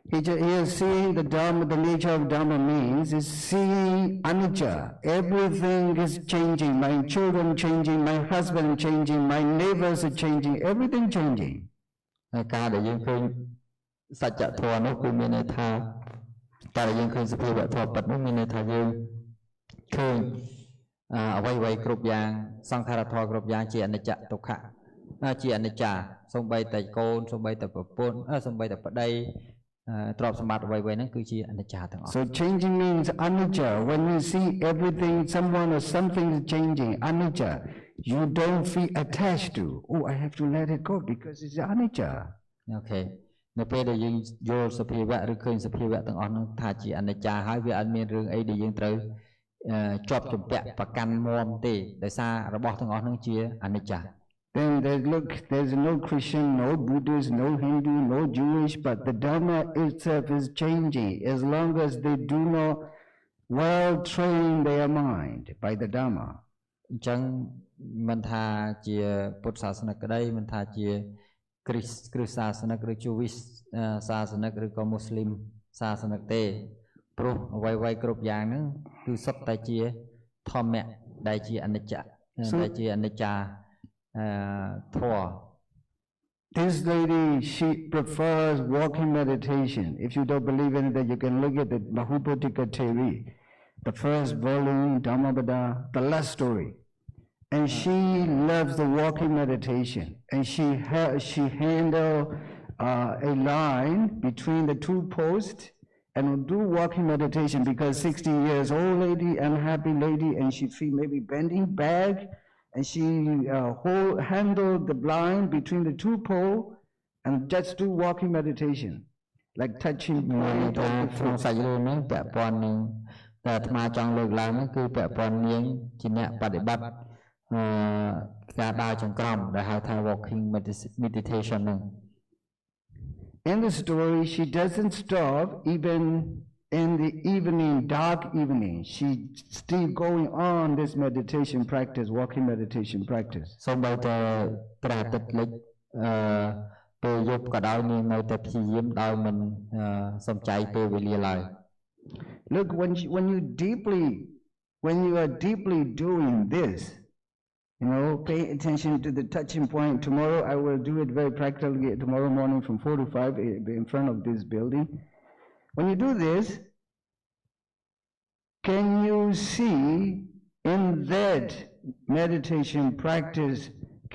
Here seeing the Dhamma, the nature of Dhamma means is seeing anicca. Everything is changing. My children changing, my husband changing, my neighbors are changing, everything changing. ការដែលយើងឃើញសច្ចធម៌នោះគឺមានន័យថាតែយើងឃើញសភាវៈធម៌ពិតនោះមានន័យថាយើងឃើញអ្វីៗគ្រប់យ៉ាងសង្ខារធម៌គ្រប់យ៉ាងជាអនិច្ចទុក្ខជាអនិច្ចាសូម្បីតែកូនសូម្បីតែប្រពន្ធសូម្បីតែប្តីទ្រព្យសម្បត្តិអ្វីៗហ្នឹងគឺជាអនិច្ចាទាំងអស់ So changing means anicca. When you see everything, someone or something is changing, anicca, you don't feel attached to. Oh, I have to let it go because it's anicca. Okay. នៅពេលដែលយើងយល់សភាវៈឬឃើញសភាវៈទាំងអស់ហ្នឹងថាជាអនិច្ចាហើយវាអត់មានរឿងអីដែលយើងត្រូវជាប់ជំពាក់ប្រកាន់មាំទេដោយសាររបស់ទាំងអស់ហ្នឹងជាអនិច្ចា Then there's no Christian, no Buddhist, no Hindu, no Jewish, but the Dhamma itself is changing as long as they do not well train their mind by the Dhamma. អញ្ចឹងមិនថាជាពុទ្ធសាសនិកក្តីមិនថាជាគ្រិស្តសាសនិកឬ Jewish សាសនិកឬក៏មូស្លីមសាសនិកទេព្រោះអ្វីៗគ្រប់យ៉ាងហ្នឹងគឺសុទ្ធតែជាធម្មៈដែលជាអនិច្ចាដែលជាអនិច្ចាធម៌ This lady, she prefers walking meditation. If you don't believe in it, you can look at the Mahupatika Theri, the first volume, Dhammavada, the last story. And she loves the walking meditation. And she handle a line between the two posts and will do walking meditation because 60 years old lady, unhappy lady, and she feel maybe bending back. And she handle the blind between the two poles and just do walking meditation, like touching point of the foot. សាច់រឿងហ្នឹងពាក់ព័ន្ធនឹងតែអាត្មាចង់លើកឡើងហ្នឹងគឺពាក់ព័ន្ធនាងជាអ្នកបដិបត្តិការដើរចង្ក្រមដែលហៅថា walking meditation ហ្នឹង In the story, she doesn't stop even in the evening, dark evening. She still going on this meditation practice, walking meditation practice. សូម្បីតែព្រះអាទិត្យលិចពេលយប់ក៏ដោយនាងនៅតែព្យាយាមដោយមិនសំចៃពេលវេលាឡើយ Look, when you are deeply doing this, pay attention to the touching point. Tomorrow I will do it very practically tomorrow morning from 4 to 5 in front of this building. When you do this, can you see in that meditation practice,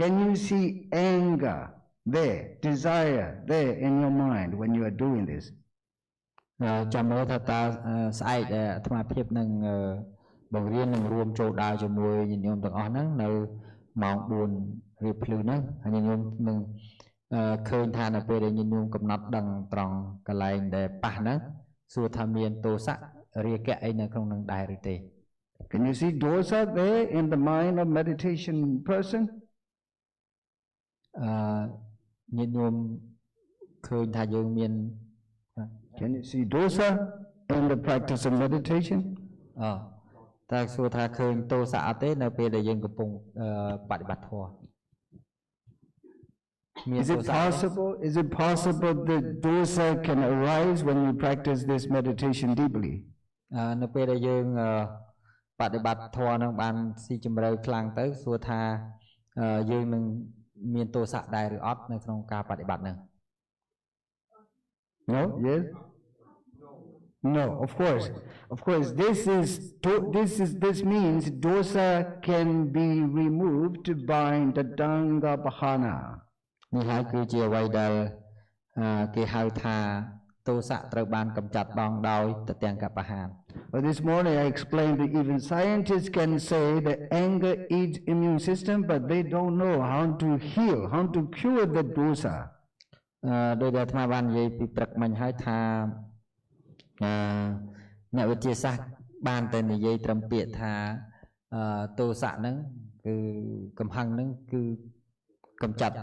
can you see anger there, desire there in your mind when you are doing this? ចាំមើលថាតើស្អែកដែលអាត្មាភាពនឹងបង្រៀននឹងរួមចូលដើរជាមួយញាតិញោមទាំងអស់ហ្នឹងនៅម៉ោង4រៀបភ្លឺហ្នឹងហើយញាតិញោមនឹងឃើញថានៅពេលដែលញាតិញោមកំណត់ដឹងត្រង់កន្លែងដែលប៉ះហ្នឹងសួរថាមានទោសៈរាគៈអីនៅក្នុងនឹងដែរឬទេ Can you see dosa there in the mind of meditation person? ញាតិញោមឃើញថាយើងមាន Can you see dosa in the practice of meditation? តែសួរថាឃើញទោសៈអត់ទេនៅពេលដែលយើងកំពុងបដិបត្តិធម៌ Is it possible that dosa can arise when you practice this meditation deeply? នៅពេលដែលយើងបដិបត្តិធម៌នឹងបានស៊ីជម្រៅខ្លាំងទៅសួរថាយើងនឹងមានទោសៈដែរឬអត់នៅក្នុងការបដិបត្តិហ្នឹង No? Yes? No, of course. This means dosa can be removed by the danga bahana. នេះហើយគឺជាអ្វីដែលគេហៅថាទោសៈត្រូវបានកម្ចាត់បងដោយតទាំងកបហាន Well, this morning I explained that even scientists can say that anger eats immune system, but they don't know how to heal, how to cure the dosa. ដោយដែលអាត្មាបាននិយាយពីព្រឹកមិញហើយថាអ្នកវិទ្យាសាស្ត្របានតែនិយាយត្រឹមពាក្យថា ទោសៈហ្នឹងគឺកំហឹងហ្នឹងគឺកំចាត់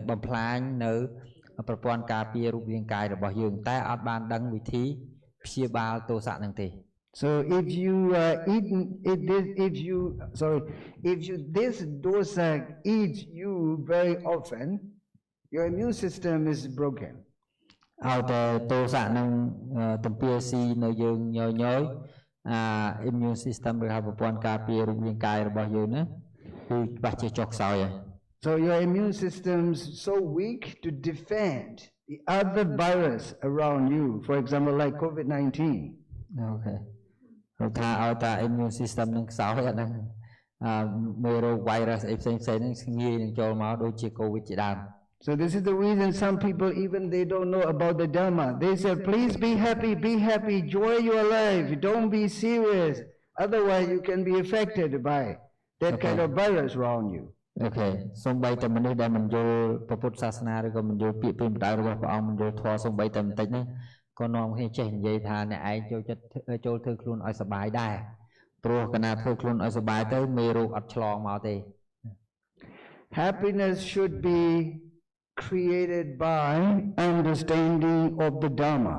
បំផ្លាញនៅប្រព័ន្ធការពាររូបរាងកាយរបស់យើងតែអត់បានដឹងវិធីព្យាបាលទោសៈហ្នឹងទេ So if you this dosa eats you very often, your immune system is broken. ឲ្យតែទោសៈហ្នឹងទំពាស៊ីនៅយើងញយ immune system ឬហៅប្រព័ន្ធការពាររូបរាងកាយរបស់យើងណាគឺច្បាស់ជាចុះខ្សោយហើយ So your immune system's so weak to defend the other virus around you, for example like COVID-19. Okay. ព្រោះថាឲ្យតែ immune system នឹងខ្សោយអាហ្នឹងមេរោគ virus អីផ្សេងៗហ្នឹងងាយនឹងចូលមកដូចជា COVID ជាដើម So this is the reason some people even they don't know about the Dharma. They say, please be happy, enjoy your life, don't be serious. Otherwise you can be affected by that kind of virus around you. Okay. សូម្បីតែមនុស្សដែលមិនយល់ព្រះពុទ្ធសាសនាឬក៏មិនយល់ពាក្យពេចន៍បណ្ដៅរបស់ព្រះអង្គមិនយល់ធម៌សូម្បីតែបន្តិចហ្នឹងក៏នាំគ្នាចេះនិយាយថាអ្នកឯងចូលចិត្តចូលធ្វើខ្លួនឲ្យសុបាយដែរព្រោះកាលណាធ្វើខ្លួនឲ្យសុបាយទៅមេរោគអត់ឆ្លងមកទេ Happiness should be created by understanding of the Dharma.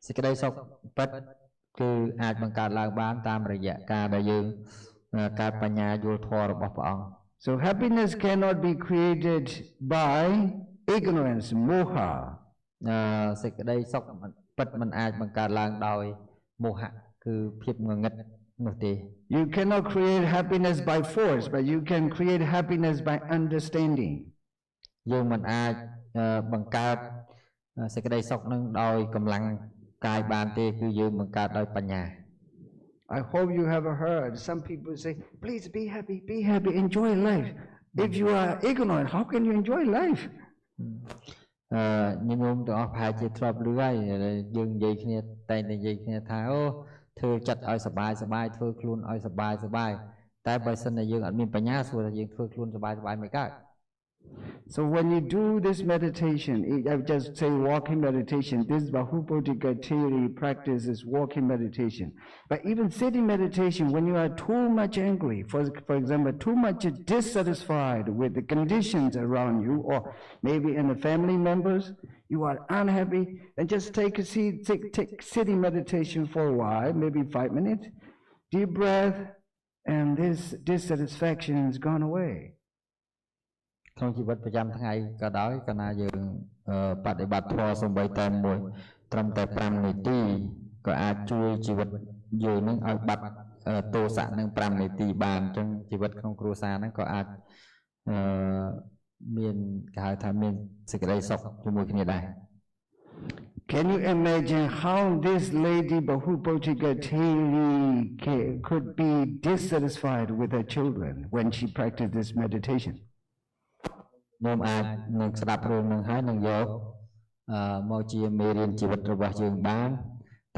សេចក្តីសុខពិតគឺអាចបង្កើតឡើងបានតាមរយៈការដែលយើងកើតបញ្ញាយល់ធម៌របស់ព្រះអង្គ So happiness cannot be created by ignorance, moha. សេចក្តីសុខពិតមិនអាចបង្កើតឡើងដោយមោហៈគឺភាពងងឹតនោះទេ You cannot create happiness by force, but you can create happiness by understanding. យើងមិនអាចបង្កើតសេចក្តីសុខនឹងដោយកម្លាំងកាយបានទេគឺយើងបង្កើតដោយបញ្ញា I hope you have heard some people say, please be happy, enjoy life. If you are ignorant, how can you enjoy life? ញញោមទាំងអស់ប្រហែលជាធ្លាប់ឮហើយយើងនិយាយគ្នាតែនិយាយគ្នាថាអូធ្វើចិត្តឲ្យសบายធ្វើខ្លួនឲ្យសบายតែបើសិនជាយើងអត់មានបញ្ញាសួរថាយើងធ្វើខ្លួនសบายមិនកើត So when you do this meditation, I just say walking meditation, this Bahupodika theory practice is walking meditation. But even sitting meditation, when you are too much angry, for example, too much dissatisfied with the conditions around you, or maybe in the family members, you are unhappy, then just take sitting meditation for a while, maybe 5 minutes, deep breath, and this dissatisfaction is gone away. ក្នុងជីវិតប្រចាំថ្ងៃក៏ដោយកាលណាយើងបដិបត្តិធម៌សំបីតែមួយត្រឹមតែ5នាទីក៏អាចជួយជីវិតយើងនឹងឲ្យបាត់ទោសៈនឹង5នាទីបានអញ្ចឹងជីវិតក្នុងគ្រួសារហ្នឹងក៏អាចមានគេហៅថាមានសេចក្តីសុខជាមួយគ្នាដែរ Can you imagine how this lady Bahupodika could be dissatisfied with her children when she practiced this meditation? ខ្ញុំអាចនឹងស្ដាប់រឿងនឹងហើយនឹងយកមកជាមេរៀនជីវិតរបស់យើងបាន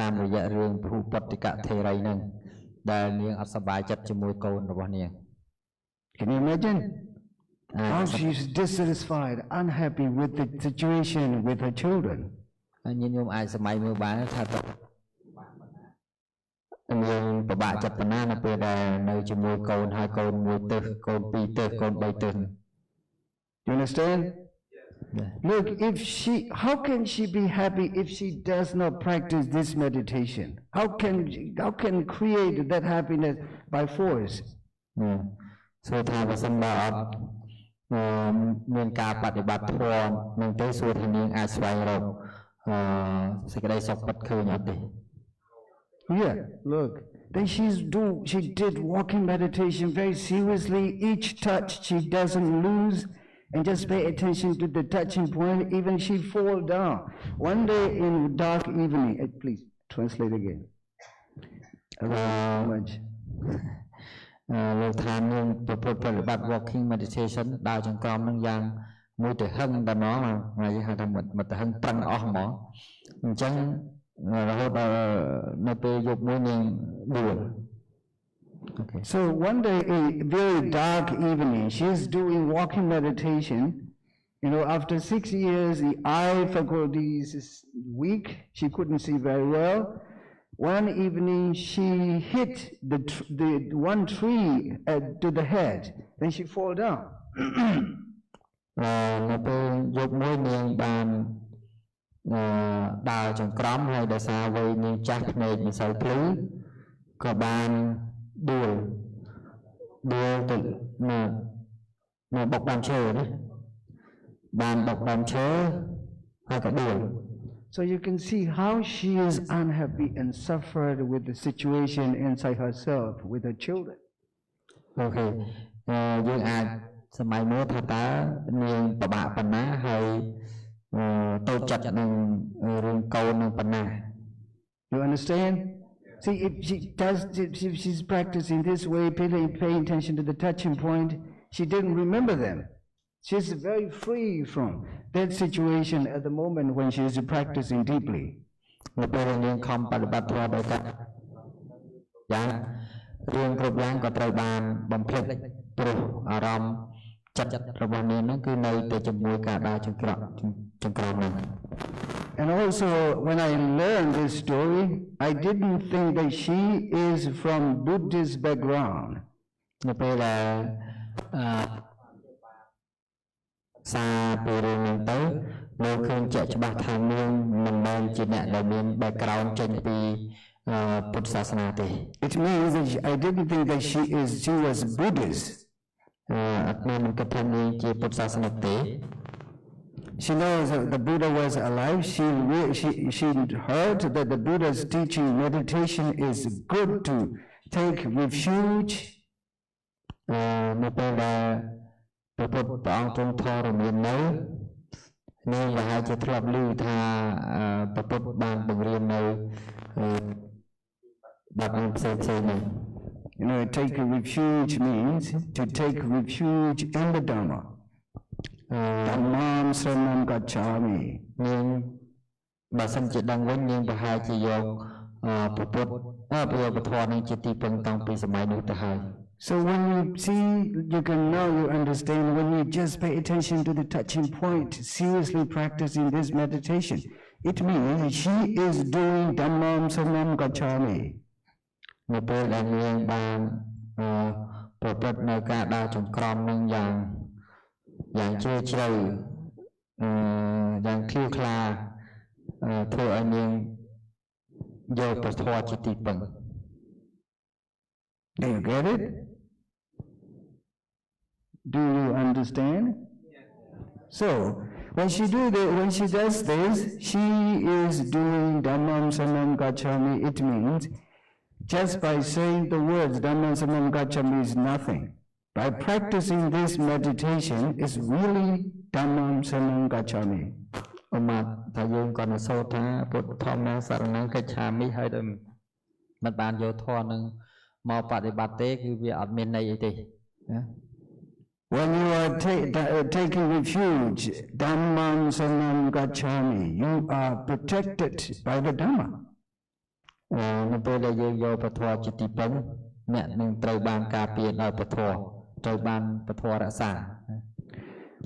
តាមរយៈរឿងភូពតិកថេរីនឹងដែលនាងអត់សប្បាយចិត្តជាមួយកូនរបស់នាង Can you imagine how she's dissatisfied, unhappy with the situation with her children? ហើយខ្ញុំអាចសម័យមើលបានថាតើនាងពិបាកចិត្តប៉ុណ្ណានៅពេលដែលនៅជាមួយកូនហើយកូនមួយទើសកូនពីរទើសកូនបីទើស You understand? Yeah. Look, how can she be happy if she does not practice this meditation? How can create that happiness by force? So ថាបើសិនបើអត់មានការបដិបត្តិធម៌នឹងទេសួរថានាងអាចស្វែងរកសេចក្តីសុខពិតឃើញអត់ទេ Yeah, look. Then she did walking meditation very seriously. Each touch she doesn't lose. And just pay attention to the touching point, even she fall down. One day in dark evening, please translate again. Much. លោកថានាងប្រព្រឹត្តបរិបត្តិ walking meditation ដើរចង្ក្រមនឹងយ៉ាងមួយទៅហឹងតែម្ដងហើយហៅថាមកទៅហឹងប្រឹងអស់ហ្មងអញ្ចឹងរហូតដល់នៅពេលយប់មួយនាងដួល Okay. So one day, a very dark evening, she's doing walking meditation. You know, after 6 years, the eye faculties is weak. She couldn't see very well. One evening, she hit the one tree to the head, then she fall down. នៅពេលយប់មួយនាងបានដើរចង្ក្រមហើយដោយសារវ័យនាងចាស់ភ្នែកមិនសូវភ្លឺក៏បានដួលទៅនៅបុកដើមឈើណាបានបុកដើមឈើហើយក៏ដួល So you can see how she is unhappy and suffered with the situation inside herself with her children. Okay. យើងអាចសម័យនោះថាតើនាងពិបាកប៉ុណ្ណាហើយតូចចិត្តនឹងរឿងកូននឹងប៉ុណ្ណា You understand? See, if she's practicing this way, paying attention to the touching point, she didn't remember them. She's very free from that situation at the moment when she is practicing deeply. នៅពេលនាងខំបប្រតិបត្តិធម៌ដោយការយ៉ាងរឿងគ្រប់យ៉ាងក៏ត្រូវបានបំភ្លេចព្រោះអារម្មណ៍ចិត្តរបស់នាងនោះគឺនៅតែជាមួយការដើរចង្ក្រមនោះ And also, when I learned this story, I didn't think that she is from Buddhist background. នៅពេលដែលសារពីរឿងនេះទៅលោកឃើញជាក់ច្បាស់ថានាងមិនមែនជាអ្នកដែលមាន background ចេញពីពុទ្ធសាសនាទេ It means that I didn't think that she was Buddhist. អត់មានគិតថានាងជាពុទ្ធសាសនិកទេ She knows that the Buddha was alive. She heard that the Buddha's teaching meditation is good to take refuge. នៅពេលដែលព្រះអង្គទ្រង់ធរមាននៅនាងប្រហែលជាធ្លាប់ឮថាព្រះពុទ្ធបានបង្រៀននៅបែបផ្សេងនេះ You know, take refuge means to take refuge in the Dhamma. Dhammam saranam gacchami. នាងបើសិនជាដឹងវិញនាងប្រហែលជាយកព្រះពុទ្ធព្រះធម៌នឹងជាទីពឹងតាំងពីសម័យនោះទៅហើយ So when you see, you understand when you just pay attention to the touching point, seriously practicing this meditation, it means she is doing Dhammam saranam gacchami. នៅពេលដែលនាងបានប្រព្រឹត្តនៅការដើរចង្ក្រមនឹងយ៉ាងជ្រាលជ្រៅយ៉ាងឃ្លាវខ្លាធ្វើឲ្យនាងយកព្រះធម៌ជាទីពឹង Do you get it? Do you understand? So when she does this, she is doing Dhammam saranam gacchami. It means just by saying the words Dhammam saranam gacchami is nothing. By practicing this meditation is really Dhammam saranam gacchami. ថាយើងក៏នៅសូត្រថាពុទ្ធធម្មសរណង្កច្ឆាមិហើយដោយមិនបានយកធម៌នឹងមកបដិបត្តិទេគឺវាអត់មានន័យអីទេ When you are taking refuge, Dhammam saranam gacchami, you are protected by the Dhamma. នៅពេលដែលយើងយកព្រះធម៌ជាទីពឹងអ្នកនឹងត្រូវបានការពារដោយព្រះធម៌ត្រូវបានព្រះធម៌រក្សា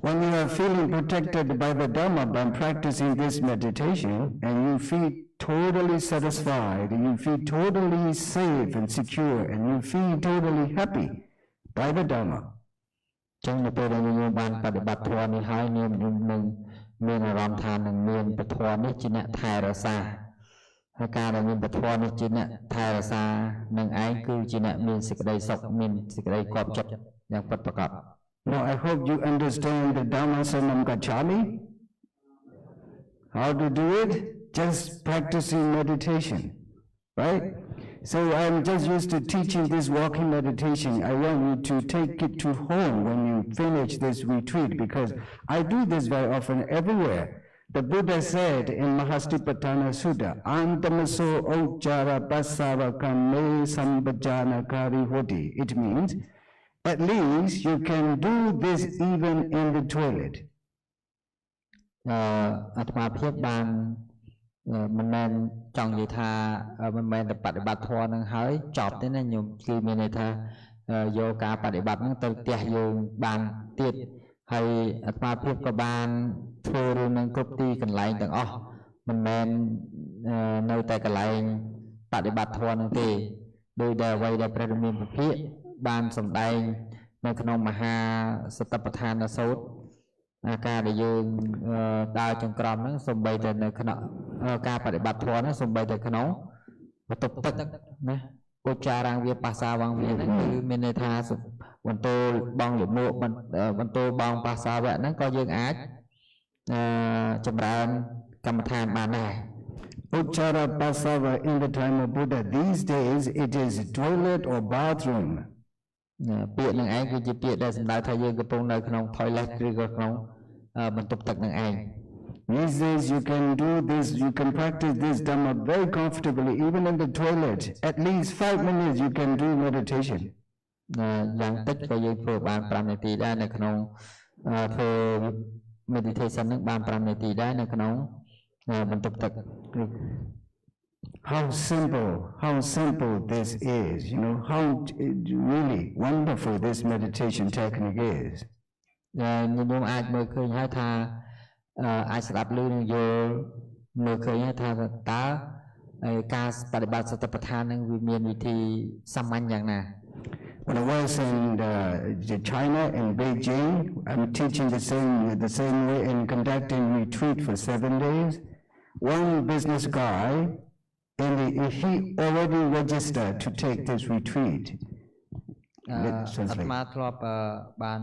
When you are feeling protected by the Dhamma by practicing this meditation and you feel totally satisfied, and you feel totally safe and secure, and you feel totally happy by the Dhamma. ចឹងនៅពេលដែលយើងបានបដិបត្តិធម៌នេះហើយនាងនឹងមានអារម្មណ៍ថានឹងមានព្រះធម៌នេះជាអ្នកថែរក្សាហើយការដែលមានព្រះធម៌នេះជាអ្នកថែរក្សានឹងឯងគឺជាអ្នកមានសេចក្តីសុខមានសេចក្តីគាប់ចិត្តយ៉ាងពិតប្រាកដ Now I hope you understand the Dhammam saranam gacchami. How to do it? Just practicing meditation, right? So I'm just used to teaching this walking meditation. I want you to take it to home when you finish this retreat because I do this very often everywhere. The Buddha said in Mahastipatthana Sutta, Antamaso Ojjara Pasavakame Sambhajana Hoti. It means, at least you can do this even in the toilet. អាត្មាភាពបានមិនមែនចង់និយាយថាមិនមែនតែបដិបត្តិធម៌នឹងហើយចប់ទេណាញោមគឺមានន័យថាយកការបដិបត្តិនឹងទៅផ្ទះយើងបានទៀតហើយអាត្មាភាពក៏បានធ្វើរឿងនឹងគ្រប់ទីកន្លែងទាំងអស់មិនមែននៅតែកន្លែង បដិបត្តិធម៌នឹងទេដោយដែលអ្វីដែលព្រះរាមាពិភាកបានសម្ដែងនៅក្នុងមហាសតិប្បដ្ឋានសូត្រការដែលយើងដើរចង្ក្រមហ្នឹងសំបីតែនៅក្នុងការបដិបត្តិធម៌ហ្នឹងសំបីតែក្នុងបន្ទប់ទឹកណាឧច្ចារាងវាភាសាវងវាហ្នឹងគឺមានន័យថាបន្ទោលបងលមួកបន្ទោលបងភាសាវៈហ្នឹងក៏យើងអាចចម្រើនកម្មដ្ឋានបានដែរ Uchara Pasava in the time of Buddha, these days it is toilet or bathroom. ពាក្យនឹងឯងគឺជាពាក្យដែលសំដៅថាយើងកំពុងនៅក្នុង toilet ឬក៏ក្នុងបន្ទប់ទឹកនឹងឯង These days you can do this, you can practice this Dhamma very comfortably, even in the toilet. At least 5 minutes you can do meditation. យ៉ាងតិចក៏យើងធ្វើបាន5នាទីដែរនៅក្នុងធ្វើ meditation នឹងបាន5នាទីដែរនៅក្នុងបន្ទប់ទឹក How simple this is, you know, how really wonderful this meditation technique is. ខ្ញុំអាចមើលឃើញហើយថាអាចស្ដាប់ឮនឹងយល់មើលឃើញថាតើការបដិបត្តិសតិប្បដ្ឋាននឹងវាមានវិធីសាមញ្ញយ៉ាងណា When I was in China, in Beijing, I'm teaching the same way and conducting retreat for 7 days. One business guy, he already registered to take this retreat. អាត្មាធ្លាប់បាន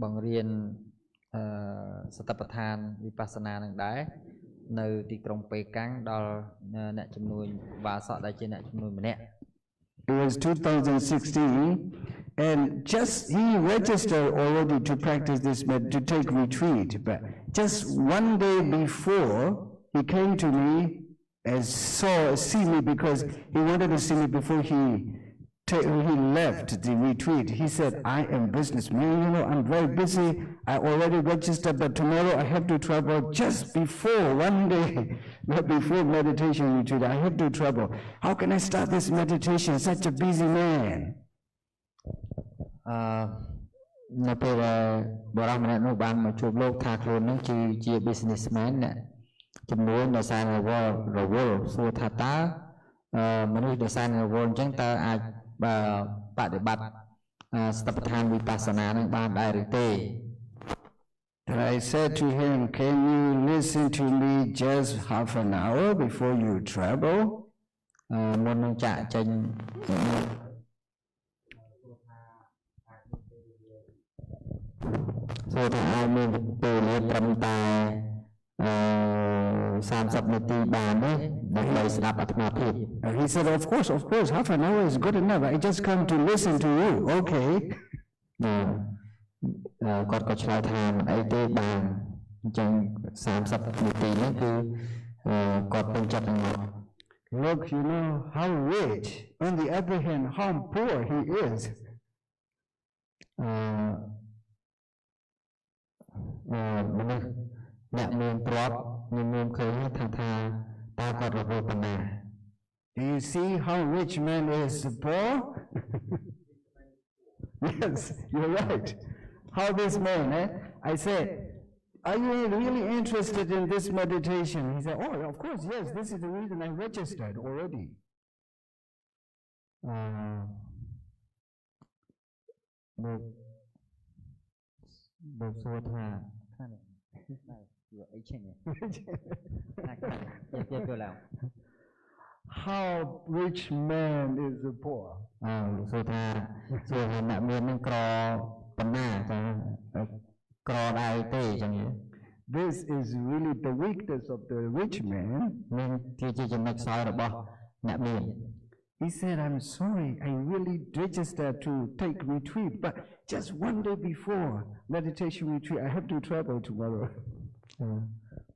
បង្រៀនសតិប្បដ្ឋានវិបស្សនានឹងដែរនៅទីក្រុងប៉េកាំងដល់អ្នកជំនួយបាសកដែលជាអ្នកជំនួយម្នាក់ It was 2016 and just he registered already to practice this to take retreat, but just one day before he came to me and see me because he wanted to see me before he left the retreat. He said, I am businessman, you know, I'm very busy. I already registered, but tomorrow I have to travel just before, one day, before meditation retreat. I have to travel. How can I start this meditation? Such a busy man. នៅពេលបរិសម្នាក់នោះបានមកជួបលោកថាខ្លួននឹងជា businessman អ្នកជំនួយនៅសាររវល់សួរថាតើមនុស្សដែលសាររវល់អញ្ចឹងតើអាចបដិបត្តិសតិប្បដ្ឋានវិបស្សនានឹងបានដែរឬទេ I said to him, can you listen to me just half an hour before you travel? មុននឹងចាក់ចេញ So that I may be from the 30 នាទីបានទេដើម្បីស្ដាប់អាត្មាភាព He said, of course, half an hour is good enough. I just come to listen to you. Okay. គាត់ក៏ឆ្លើយថាមិនអីទេបានអញ្ចឹង30នាទីហ្នឹងគឺគាត់ពេញចិត្តហ្នឹង Look, you know how rich. On the other hand, how poor he is. មនុស្សអ្នកមានទ្រព្យមានឃើញថាតើគាត់រវល់ប៉ុណ្ណា Do you see how rich man is poor? Yes, you're right. How this man, I said, are you really interested in this meditation? He said, oh, of course, yes, this is the reason I registered already. លោកសួរថាអីចេញHow rich man is poor? លោកសួរថាអ្នកមាននឹងក្រប៉ុណ្ណាចាក្រដែរទេចឹង This is really the weakness of the rich man. មានជាចំណុចខ្សោយរបស់អ្នកមាន He said, I'm sorry, I really registered to take retreat, but just one day before meditation retreat, I have to travel tomorrow.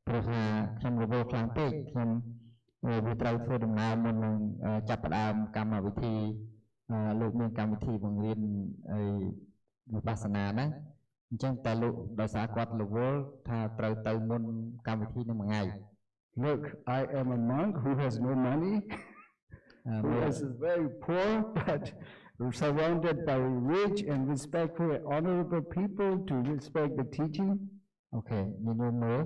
ព្រោះថាខ្ញុំរវល់ខ្លាំងពេកខ្ញុំវាត្រូវធ្វើដំណើរមុននឹងចាប់ផ្ដើមកម្មវិធីលោកមានកម្មវិធីបង្រៀនវិបស្សនាហ្នឹងអញ្ចឹងតែលោកដោយសារគាត់រវល់ថាត្រូវទៅមុនកម្មវិធីនឹងមួយថ្ងៃ Look, I am a monk who has no money. Who is very poor, but surrounded by rich and respectful and honorable people to respect the teaching. Okay, ខ្ញុំមើល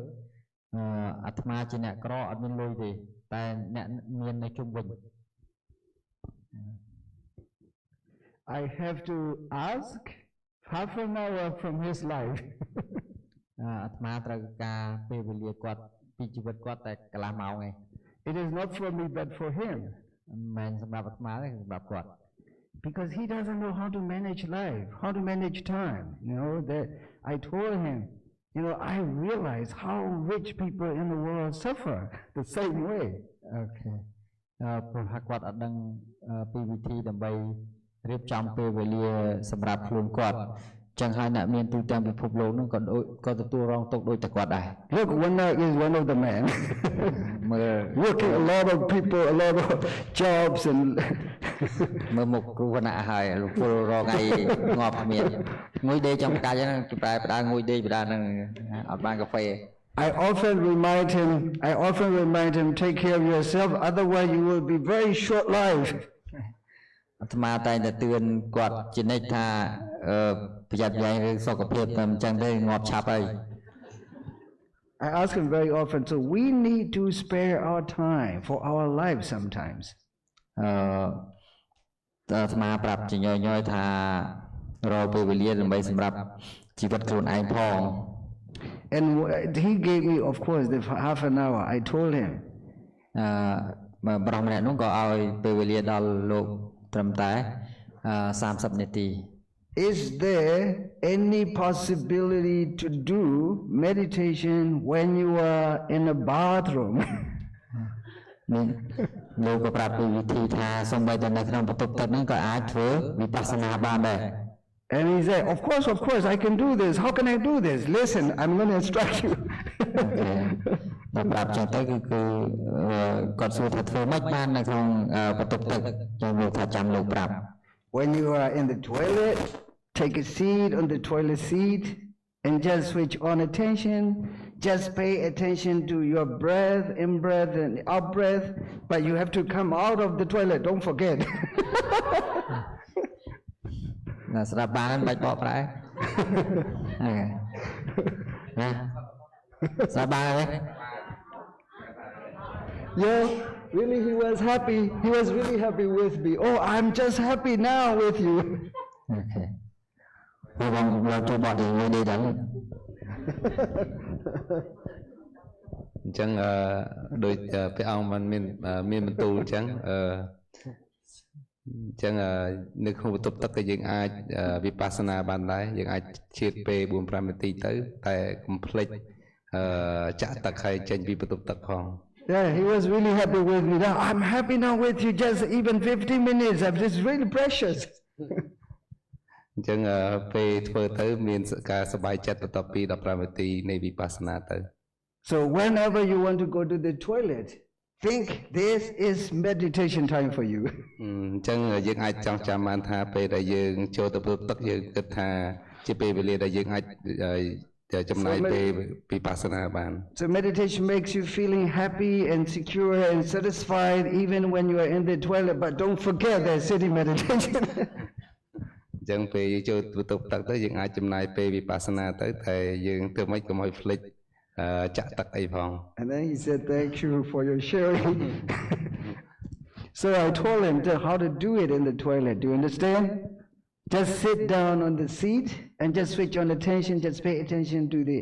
អាត្មាជាអ្នកក្រអត់មានលុយទេតែអ្នកមាននៅជុំវិញ I have to ask half an hour from his life. អាត្មាត្រូវការពេលវេលាគាត់ពីជីវិតគាត់តែកន្លះម៉ោងឯង It is not for me but for him. មិនមែនសម្រាប់អាត្មាទេគឺសម្រាប់គាត់ Because he doesn't know how to manage life, how to manage time. You know, that I told him, you know, I realize how rich people in the world suffer the same way. អូខេព្រោះគាត់អត់ដឹងពីវិធីដើម្បីរៀបចំពេលវេលាសម្រាប់ខ្លួនគាត់ចឹងហើយអ្នកមានទូទាំងពិភពលោកនោះក៏ទទួលរងទុក្ខដូចតែគាត់ដែរ Look, Vannak is one of the men. Working a lot of people, a lot of jobs and មើលមុខគ្រូវណ្ណៈហើយលោកពលរងថ្ងៃងាប់គ្មានងុយដេកចំកាច់ហ្នឹងគេប្រែផ្ដាងុយដេកផ្ដាហ្នឹងអត់បានកាហ្វេ I often remind him, take care of yourself, otherwise you will be very short life. អាត្មាតែងតែទឿនគាត់ជានិច្ចថាប្រយ័ត្នប្រយែងរឿងសុខភាពតែមិនចឹងទេងាប់ឆាប់ហើយ I ask him very often, so we need to spare our time for our life sometimes. អាត្មាប្រាប់ជាញយៗថារកពេលវេលាដើម្បីសម្រាប់ជីវិតខ្លួនឯងផង And he gave me, of course, the half an hour. I told him. ប្រុសម្នាក់នោះក៏ឲ្យពេលវេលាដល់លោកត្រឹមតែ30នាទី Is there any possibility to do meditation when you are in a bathroom? លោកក៏ប្រាប់ពីវិធីថាសូម្បីតែនៅក្នុងបន្ទប់ទឹកហ្នឹងក៏អាចធ្វើវិបស្សនាបានដែរ And he said, of course, I can do this. How can I do this? Listen, I'm going to instruct you. ដល់ប្រាប់ចឹងទៅគឺគាត់សួរថាធ្វើម៉េចបាននៅក្នុងបន្ទប់ទឹកចឹងលោកថាចាំលោកប្រាប់ When you are in the toilet, take a seat on the toilet seat and just switch on attention. Just pay attention to your breath, in breath and out breath. But you have to come out of the toilet. Don't forget. ណាស្រាប់បានបាច់បកប្រែអូខេណាស្រាប់បានទេ Yeah, really he was happy. He was really happy with me. Oh, I'm just happy now with you. អូខេបងចូលបត់នេះនេះដល់ អញ្ចឹងដូចព្រះអង្គមិនមានបន្ទូលអញ្ចឹងនៅក្នុងបន្ទប់ទឹកក៏យើងអាចវិបស្សនាបានដែរយើងអាចឈៀតពេល 4-5 នាទីទៅតែកុំភ្លេចចាក់ទឹកឲ្យចេញពីបន្ទប់ទឹកផង Yeah, he was really happy with me. Now, I'm happy now with you. Just even 15 minutes. It's really precious. អញ្ចឹងពេលធ្វើទៅមានការសប្បាយចិត្តបន្ទាប់ពី 15 នាទីនៃវិបស្សនាទៅ So whenever you want to go to the toilet, think this is meditation time for you. អញ្ចឹងយើងអាចចងចាំបានថាពេលដែលយើងចូលទៅបន្ទប់ទឹកយើងគិតថាជាពេលវេលាដែលយើងអាចចំណាយពេលវិបស្សនាបាន So meditation makes you feeling happy and secure and satisfied even when you are in the toilet, but don't forget that sitting meditation. អញ្ចឹងពេលយើងចូលបន្ទប់ទឹកទៅយើងអាចចំណាយពេលវិបស្សនាទៅតែយើងធ្វើម៉េចកុំឲ្យភ្លេចចាក់ទឹកអីផង And then he said, thank you for your sharing. So I told him how to do it in the toilet. Do you understand? Just sit down on the seat and just switch on attention. Just pay attention to the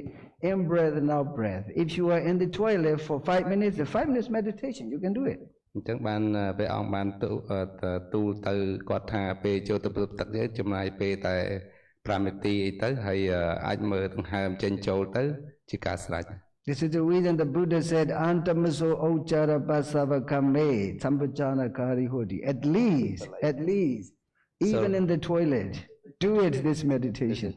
in breath and out breath. If you are in the toilet for 5 minutes, the 5 minutes meditation, you can do it. អញ្ចឹងបានព្រះអង្គបានទូលទៅគាត់ថាពេលចូលទៅបន្ទប់ទឹកយើងចំណាយពេលតែ 5 នាទីអីទៅហើយអាចមើលដង្ហើមចេញចូលទៅជាការស្រេច This is the reason the Buddha said, Antamaso Ochara Pasavakame Sampajana Kari Hodi. At least, even in the toilet, do it this meditation.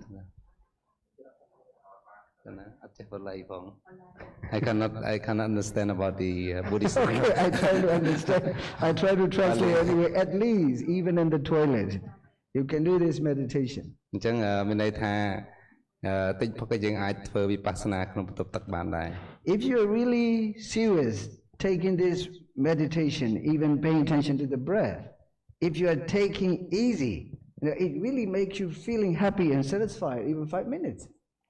I cannot understand about the Buddhist. Okay, I try to understand. I try to translate anyway. At least, even in the toilet, you can do this meditation. អញ្ចឹងមានន័យថាតិចផុតក៏យើងអាចធ្វើវិបស្សនាក្នុងបន្ទប់ទឹកបានដែរ If you're really serious taking this meditation, even paying attention to the breath, if you are taking easy, it really makes you feeling happy and satisfied, even 5 minutes.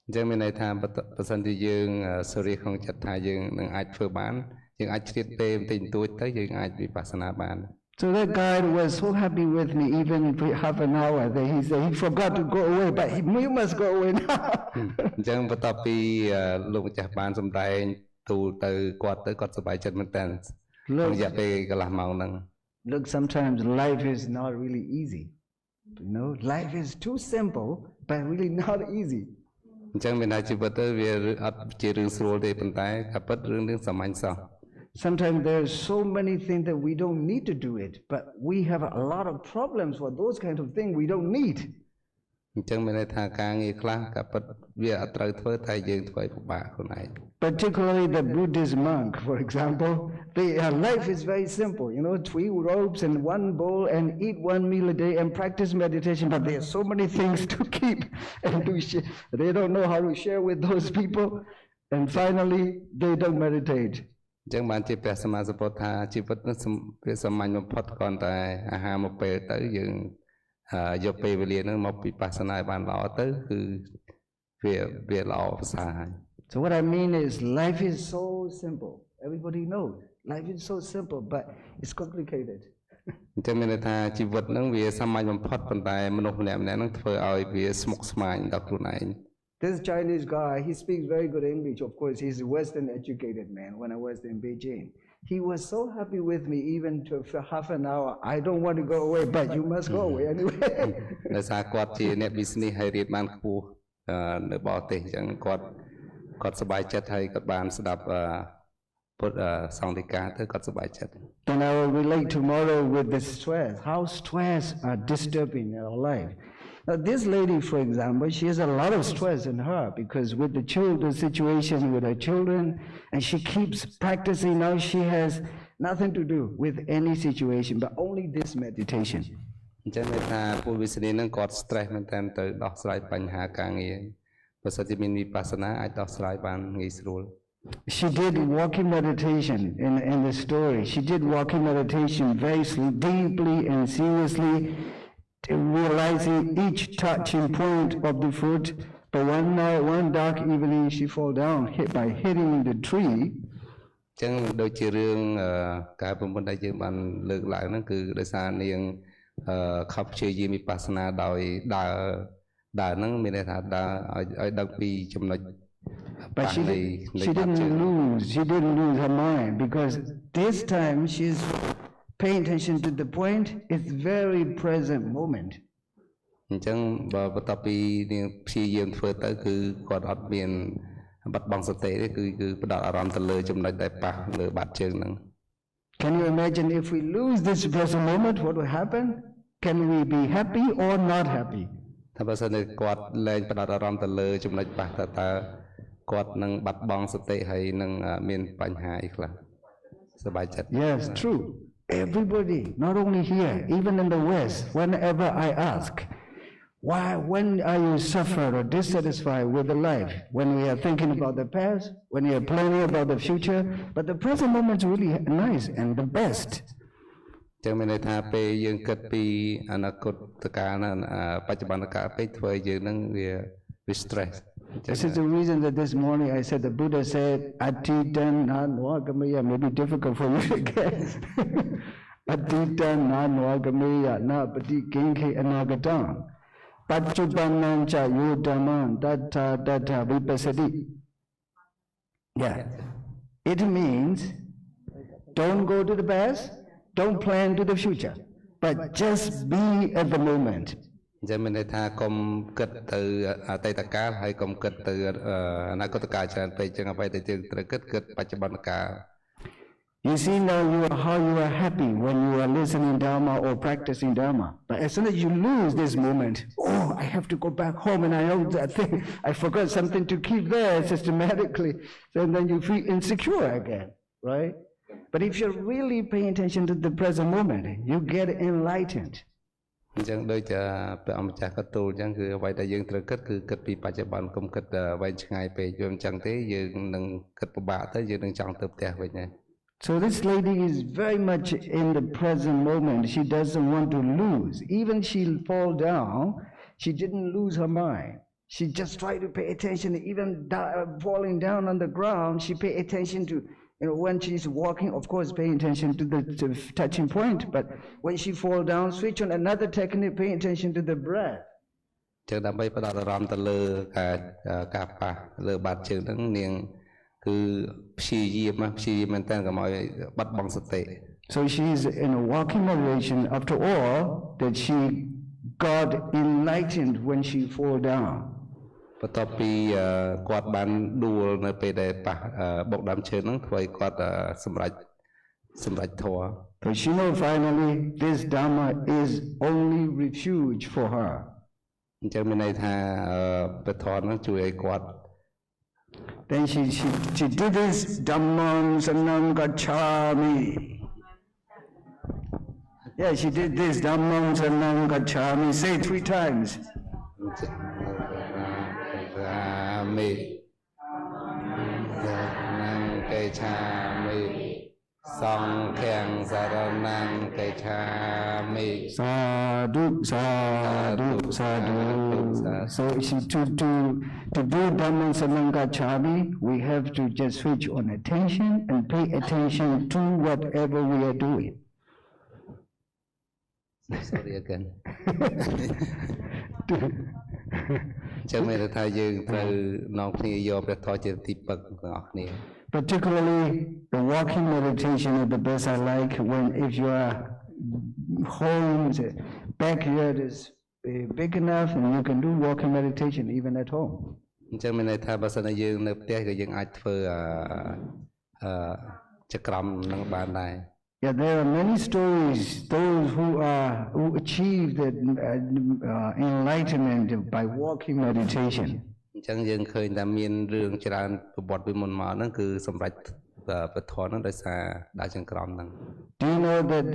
អញ្ចឹងមានន័យថាបើសិនជាយើងសូរិយក្នុងចិត្តថាយើងនឹងអាចធ្វើបានយើងអាចឆ្លៀតពេលបន្តិចបន្តួចទៅយើងអាចវិបស្សនាបាន So that guy was so happy with me, even for half an hour, that he said he forgot to go away, but you must go away now. អញ្ចឹងបន្ទាប់ពីលោកម្ចាស់បានសម្ដែងទូលទៅគាត់សប្បាយចិត្តមែនតើក្នុងរយៈពេលកន្លះម៉ោងហ្នឹង Look, sometimes life is not really easy. You know, life is too simple, but really not easy. អញ្ចឹងមានន័យជីវិតទៅវាអត់ជារឿងស្រួលទេប៉ុន្តែការពិតរឿងនេះសាមញ្ញសោះ Sometimes there are so many things that we don't need to do it, but we have a lot of problems for those kind of things we don't need. អញ្ចឹងមានន័យថាការងារខ្លះការពិតវាអត់ត្រូវធ្វើតែយើងធ្វើឲ្យពិបាកខ្លួនឯង Particularly the Buddhist monk, for example, their life is very simple. You know, 3 robes and 1 bowl and eat 1 meal a day and practice meditation. But there are so many things to keep and to share. They don't know how to share with those people, and finally they don't meditate. អញ្ចឹងបានជាព្រះសម្មាសម្ពុទ្ធថាជីវិតនោះវាសាមញ្ញបំផុតគ្រាន់តែអាហារមួយពេលទៅយើងយកពេលវេលានោះមកពិបាសនាឲ្យបានល្អទៅគឺវាល្អប្រសើរហើយ So what I mean is life is so simple. Everybody knows life is so simple, but it's complicated. អញ្ចឹងមានន័យថាជីវិតហ្នឹងវាសាមញ្ញបំផុតប៉ុន្តែមនុស្សម្នាក់ៗហ្នឹងធ្វើឲ្យវាស្មុគស្មាញដល់ខ្លួនឯង This Chinese guy, he speaks very good English. Of course, he's a Western educated man when I was in Beijing. He was so happy with me even for half an hour. I don't want to go away, but you must go away anyway. ដោយសារគាត់ជាអ្នក business ហើយរៀនបានខ្ពស់នៅបរទេសអញ្ចឹងគាត់សប្បាយចិត្តហើយគាត់បានស្ដាប់ពុទ្ធសង្ឃដីកាទៅគាត់សប្បាយចិត្ត And I will relate tomorrow with the stress, how stress are disturbing in our life. Now, this lady, for example, she has a lot of stress in her because with the situation with her children, and she keeps practicing. Now she has nothing to do with any situation, but only this meditation. អញ្ចឹងន័យថាពួកវិសនីហ្នឹងគាត់ stress មែនតើទៅដោះស្រាយបញ្ហាការងារបើសិនជាមានវិបស្សនាអាចដោះស្រាយបានងាយស្រួល She did walking meditation in the story. She did walking meditation very deeply and seriously, realizing each touching point of the foot. But one night, one dark evening, she fell down by hitting the tree. អញ្ចឹងដូចជារឿងការប្រពន្ធដែលយើងបានលើកឡើងហ្នឹងគឺដោយសារនាងខំព្យាយាមវិបស្សនាដោយដើរហ្នឹងមានន័យថាដើរឲ្យដឹងពីចំណុច But she didn't lose her mind because this time she's paying attention to the point. It's very present moment. អញ្ចឹងបើបន្ទាប់ពីនាងព្យាយាមធ្វើទៅគឺគាត់អត់មានបាត់បង់សតិទេគឺផ្ដោតអារម្មណ៍ទៅលើចំណុចដែលប៉ះលើបាត់ជើងហ្នឹង Can you imagine if we lose this present moment, what will happen? Can we be happy or not happy? ថាបើសិនជាគាត់លែងផ្ដោតអារម្មណ៍ទៅលើចំណុចប៉ះតើគាត់នឹងបាត់បង់សតិហើយនឹងមានបញ្ហាអីខ្លះសប្បាយចិត្ត Yes, true. Everybody, not only here, even in the West, whenever I ask, when are you suffered or dissatisfied with the life? When we are thinking about the past, when we are planning about the future, but the present moment is really nice and the best. ចឹងមានន័យថាពេលយើងគិតពីអនាគតកាលណាបច្ចុប្បន្នកាលពេកធ្វើឲ្យយើងនឹងវា stress. This is the reason that this morning I said the Buddha said Atitan Nanwagameya, maybe difficult for you to get. Atitan Nanwagameya na pati kinke anagatam. Pachupanan cha yudaman datta vipassati. Yeah. It means don't go to the past, don't plan to the future, but just be at the moment. អញ្ចឹងមានន័យថាកុំគិតទៅអតីតកាលហើយកុំគិតទៅអនាគតកាលច្រើនពេកចឹងអ្វីដែលយើងត្រូវគិតបច្ចុប្បន្នកាល You see now how you are happy when you are listening Dharma or practicing Dharma. But as soon as you lose this moment, oh, I have to go back home and I know that thing, I forgot something to keep there systematically. And then you feel insecure again, right? But if you're really paying attention to the present moment, you get enlightened. អញ្ចឹងដូចព្រះអង្គម្ចាស់ក៏ទូលអញ្ចឹងគឺអ្វីដែលយើងត្រូវគិតគឺគិតពីបច្ចុប្បន្នកុំគិតវែងឆ្ងាយពេកយល់អញ្ចឹងទេយើងនឹងគិតពិបាកទៅយើងនឹងចង់ទៅផ្ទះវិញហើយ So this lady is very much in the present moment. She doesn't want to lose. Even she'll fall down, she didn't lose her mind. She just tried to pay attention. Even falling down on the ground, she paid attention to when she's walking, of course, paying attention to the touching point, but when she fall down, switch on another technique, paying attention to the breath. ចឹងដើម្បីផ្ដោតអារម្មណ៍ទៅលើការប៉ះលើបាតជើងហ្នឹងនាងគឺព្យាយាមមែនតើកុំឲ្យបាត់បង់សតិ So she's in a walking meditation after all that she got enlightened when she fall down. បន្ទាប់ពីគាត់បានដួលនៅពេលដែលប៉ះបុកដើមឈើហ្នឹងធ្វើឲ្យគាត់សម្រេចធម៌ But she know finally this Dhamma is only refuge for her. អញ្ចឹងមានន័យថាពធហ្នឹងជួយឲ្យគាត់ Then she did this Dhammam Saranam Gacchami. Yeah, she did this Dhammam Saranam Gacchami. Say 3 times. Gacchami. Saranam Gacchami. Sanghang Saranam Gacchami. Sadhu, sadhu, sadhu. So to do Dhammam Saranam Gacchami, we have to just switch on attention and pay attention to whatever we are doing. Sorry again. ចឹងមានន័យថាយើងត្រូវនាំគ្នាយកព្រះធម៌ជាទីពឹងទាំងអស់គ្នា Particularly the walking meditation is the best I like when if your home backyard is big enough and you can do walking meditation even at home. អញ្ចឹងមានន័យថាបើសិនជាយើងនៅផ្ទះក៏យើងអាចធ្វើចក្រមនឹងបានដែរ Yeah, there are many stories, those who achieve that enlightenment by walking meditation. អញ្ចឹងយើងឃើញថាមានរឿងច្រើនប្រវត្តិពីមុនមកហ្នឹងគឺសម្រាប់ពធហ្នឹងដោយសារដើរចក្រមហ្នឹង Do you know that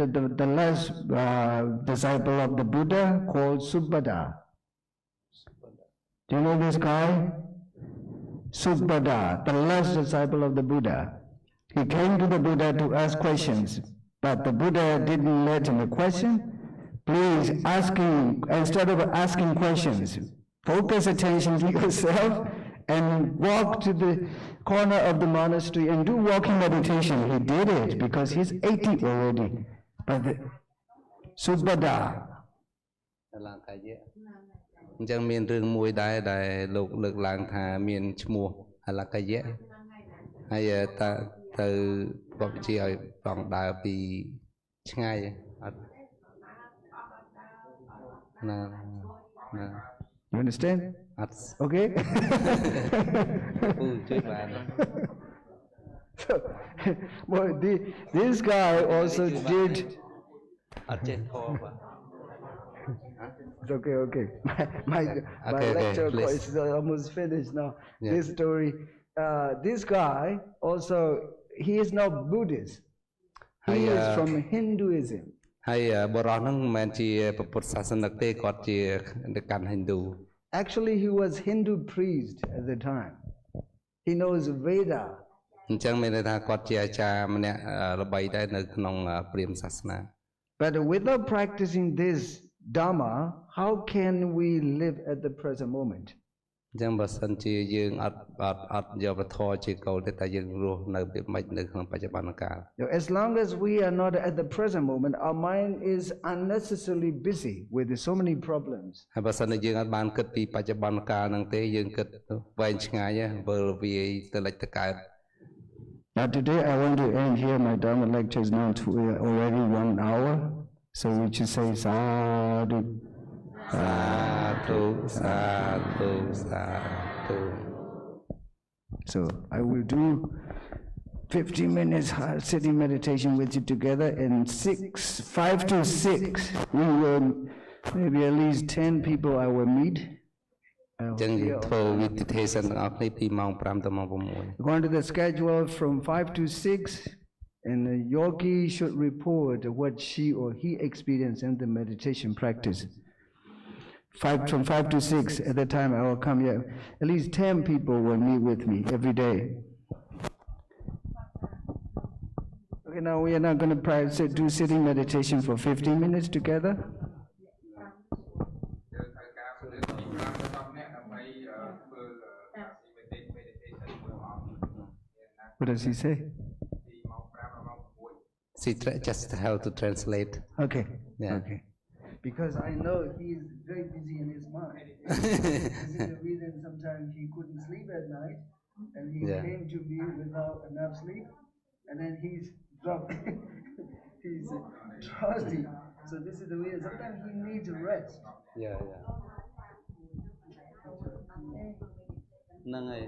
the last disciple of the Buddha called Subhada? Do you know this guy? Subhada, the last disciple of the Buddha. He came to the Buddha to ask questions, but the Buddha didn't let him a question. Please instead of asking questions, focus attention to yourself and walk to the corner of the monastery and do walking meditation. He did it because he's 80 already. But Subhada. អញ្ចឹងមានរឿងមួយដែរដែលលោកលើកឡើងថាមានឈ្មោះអលកយៈហើយទៅបបជាឲ្យប្រងដើរពីឆ្ងាយអត់ណា You understand? អត់ Okay? ជួយបាន Well, this guy also did. អត់ចេះធម៌បាទ It's okay. My lecture is almost finished now. Yeah. This story, this guy also, he is not Buddhist. He is from Hinduism. ហើយបរិសុទ្ធហ្នឹងមិនមែនជាពុទ្ធសាសនិកទេគាត់ជាកាន់ Hindu. Actually, he was Hindu priest at the time. He knows Veda. អញ្ចឹងមានន័យថាគាត់ជាអាចារ្យម្នាក់ល្បីដែរនៅក្នុងព្រាហ្មណ៍សាសនា But without practicing this Dhamma, how can we live at the present moment? អញ្ចឹងបើសិនជាយើងអត់យកវធជាគោលទេតែយើងរស់នៅពីមិននៅក្នុងបច្ចុប្បន្នកាល As long as we are not at the present moment, our mind is unnecessarily busy with so many problems. ហើយបើសិនជាយើងអត់បានគិតពីបច្ចុប្បន្នកាលហ្នឹងទេយើងគិតវែងឆ្ងាយវិលវាយទៅលិចទៅកើត Now today I want to end here. My Dhamma lecture is now already 1 hour. So we should say sadhu. Sadhu, sadhu, sadhu. So I will do 15 minutes sitting meditation with you together, and 5 to 6 we will maybe at least 10 people I will meet. ចឹងធ្វើវិធីទេសទាំងអស់គ្នាពីម៉ោង 5 ទៅម៉ោង 6 According to the schedule from 5 to 6, and the yogi should report what she or he experienced in the meditation practice. From 5 to 6 at that time I will come here. At least 10 people will meet with me every day. Okay, now we are not going to do sitting meditation for 15 minutes together. What does he say? just how to translate. Okay. Yeah. Okay. Because I know he's very busy in his mind. This is the reason sometimes he couldn't sleep at night, and he Yeah. came to me without enough sleep, and then he's dropped. He's drowsy. So this is the reason. Sometimes he needs rest. Yeah. Nâng ấy.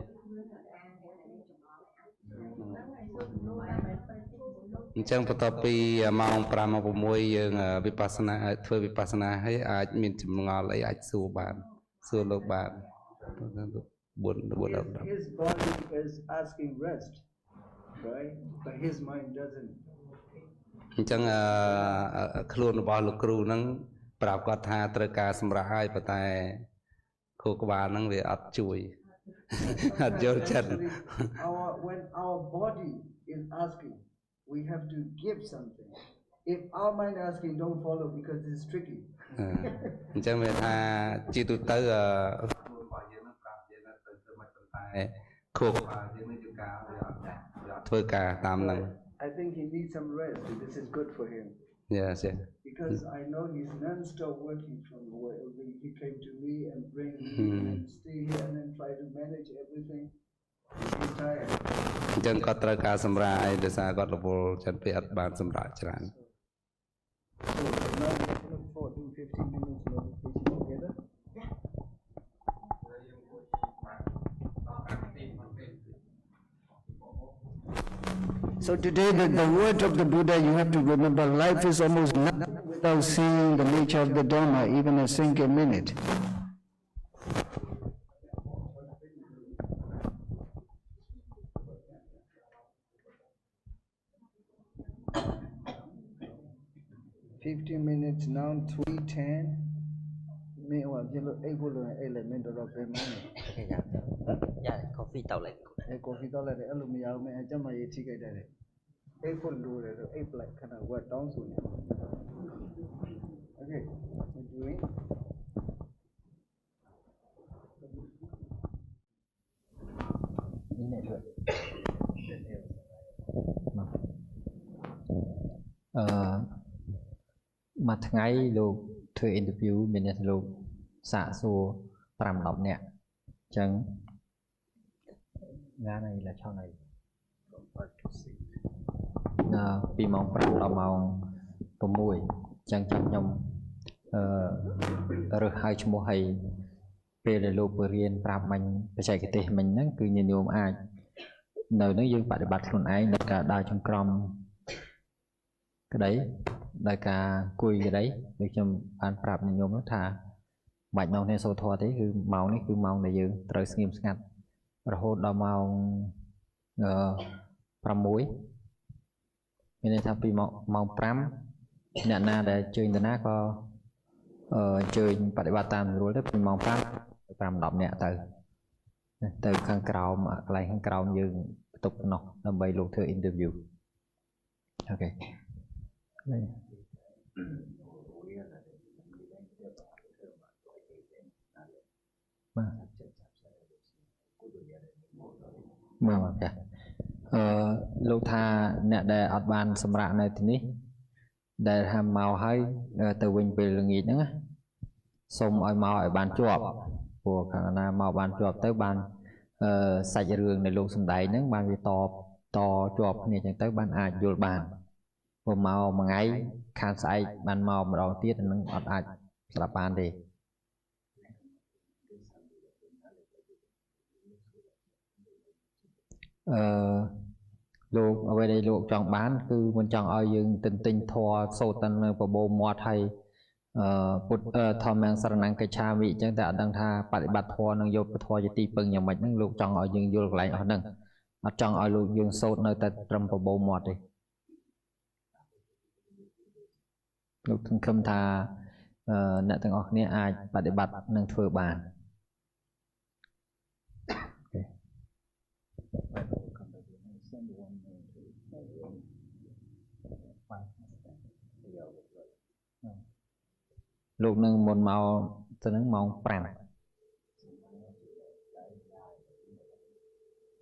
Chẳng bắt đầuពីម៉ោង 5 មក 6 យើងវិបស្សនាធ្វើវិបស្សនាឲ្យអាចមានចម្ងល់អីអាចសួរបានសួរលោកបាន His body is asking rest, right? But his mind doesn't. អញ្ចឹងខ្លួនរបស់លោកគ្រូហ្នឹងប្រាប់គាត់ថាត្រូវការសម្រាប់ឲ្យប៉ុន្តែខួរក្បាលហ្នឹងវាអត់ជួយអត់យល់ចិត្ត When our body is asking, we have to give something. If our mind asking, don't follow because it's tricky. អញ្ចឹងវាថាជាទូទៅរបស់យើងនឹងប្រាប់យើងទៅធ្វើមិនប៉ុន្តែខួរក្បាលយើងនឹងជាការវាអត់ធ្វើការតាមហ្នឹង I think he needs some rest. This is good for him. Yes. Because I know he's non-stop working from where he came to me and bring me and stay here and then try to manage everything. He's tired. អញ្ចឹងគាត់ត្រូវការសម្រាកឲ្យដោយសារគាត់រវល់ចិត្តពេលអត់បានសម្រាកច្រើន So now we look forward to 15 minutes meditation together. So today the word of the Buddha, you have to remember, life is almost nothing without seeing the nature of the Dharma, even a single minute. Minutes now, 3:10. May or able element of the money. Yeah, coffee tàu lạnh. Coffee tàu lạnh, aluminium, and Jama ticket. Apple do it, apple like kind of what down soon. Okay, we're doing. Màថ្ងៃលោកធ្វើ interview មានអ្នកលោកសាកសួរ 5-10 នាក់អញ្ចឹងថ្ងៃនេះlà sau này ពីម៉ោង 5 ដល់ម៉ោង 6 អញ្ចឹងចាំខ្ញុំរើសឲ្យឈ្មោះឲ្យពេលដែលលោកទៅរៀនប្រាប់មិញបច្ចេកទេសមិញហ្នឹងគឺញាតិញោមអាចនៅនឹងយើងបប្រតិបត្តិខ្លួនឯងនៅការដើរចង្ក្រមក្តីដោយការគួយក្តីដូចខ្ញុំបានប្រាប់ញាតិញោមនោះថាបាច់នាំគ្នាសូត្រធម៌ទេគឺម៉ោងនេះគឺម៉ោងដែលយើងត្រូវស្ងៀមស្ងាត់រហូតដល់ម៉ោង 6 មានន័យថាពីម៉ោង 5 អ្នកណាដែលជើញតាណាក៏ជើញបប្រតិបត្តិតាមស្រួលទៅពីម៉ោង 5 5-10 នាក់ទៅខាងក្រោមកន្លែងខាងក្រោមយើងបន្ទប់នោះដើម្បីលោកធ្វើ interview អូខេមកចាលោកថាអ្នកដែលអត់បានសម្រាប់នៅទីនេះដែលហាមមកហើយទៅវិញពេលល្ងាចហ្នឹងសូមឲ្យមកឲ្យបានជាប់ព្រោះកាលណាមកបានជាប់ទៅបានសាច់រឿងនៃលោកសំដែងហ្នឹងបានវាតជាប់គ្នាអញ្ចឹងទៅបានអាចយល់បានព្រោះមកមួយថ្ងៃខាងស្អែកបានមកម្ដងទៀតនឹងអត់អាចស្ដាប់បានទេលោកអ្វីដែលលោកចង់បានគឺមិនចង់ឲ្យយើងទន្ទិញធម៌សូត្រនៅបបោមាត់ហើយពុទ្ធធម្មងសរណង្គកិច្ឆាមិអញ្ចឹងតែអត់ដឹងថាបប្រតិបត្តិធម៌នឹងយកធម៌ជាទីពឹងយ៉ាងម៉េចហ្នឹងលោកចង់ឲ្យយើងយល់កន្លែងអស់ហ្នឹងអត់ចង់ឲ្យលោកយើងសូត្រនៅតែត្រឹមបបោមាត់ទេលោកសង្ឃឹមថាអ្នកទាំងអស់គ្នាអាចបប្រតិបត្តិនិងធ្វើបានលោកនឹងមុនមកទៅនឹងម៉ោង 5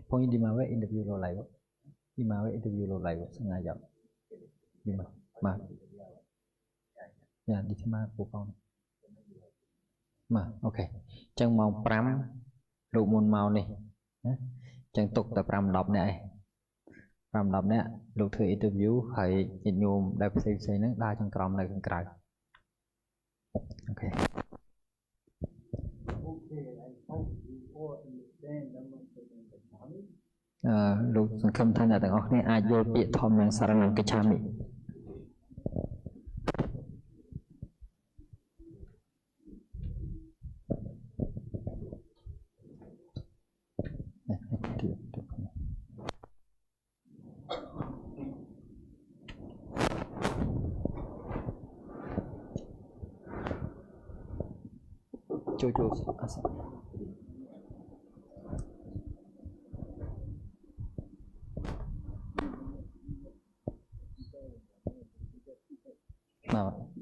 Pokoknya di Mawe interview lo live. Di Mawe interview lo live sengaja. mà dạ đi thêm mà của con mà ok chân màu pram đủ môn màu này chân tục tập pram đọc này pram đọc này lúc thử interview hay nhìn nhôm đại xây nó đa chân crom này cần cài ok lúc không thanh là từng óc này ai vô bị thom yang saranam cái cha mình Jojo asal nào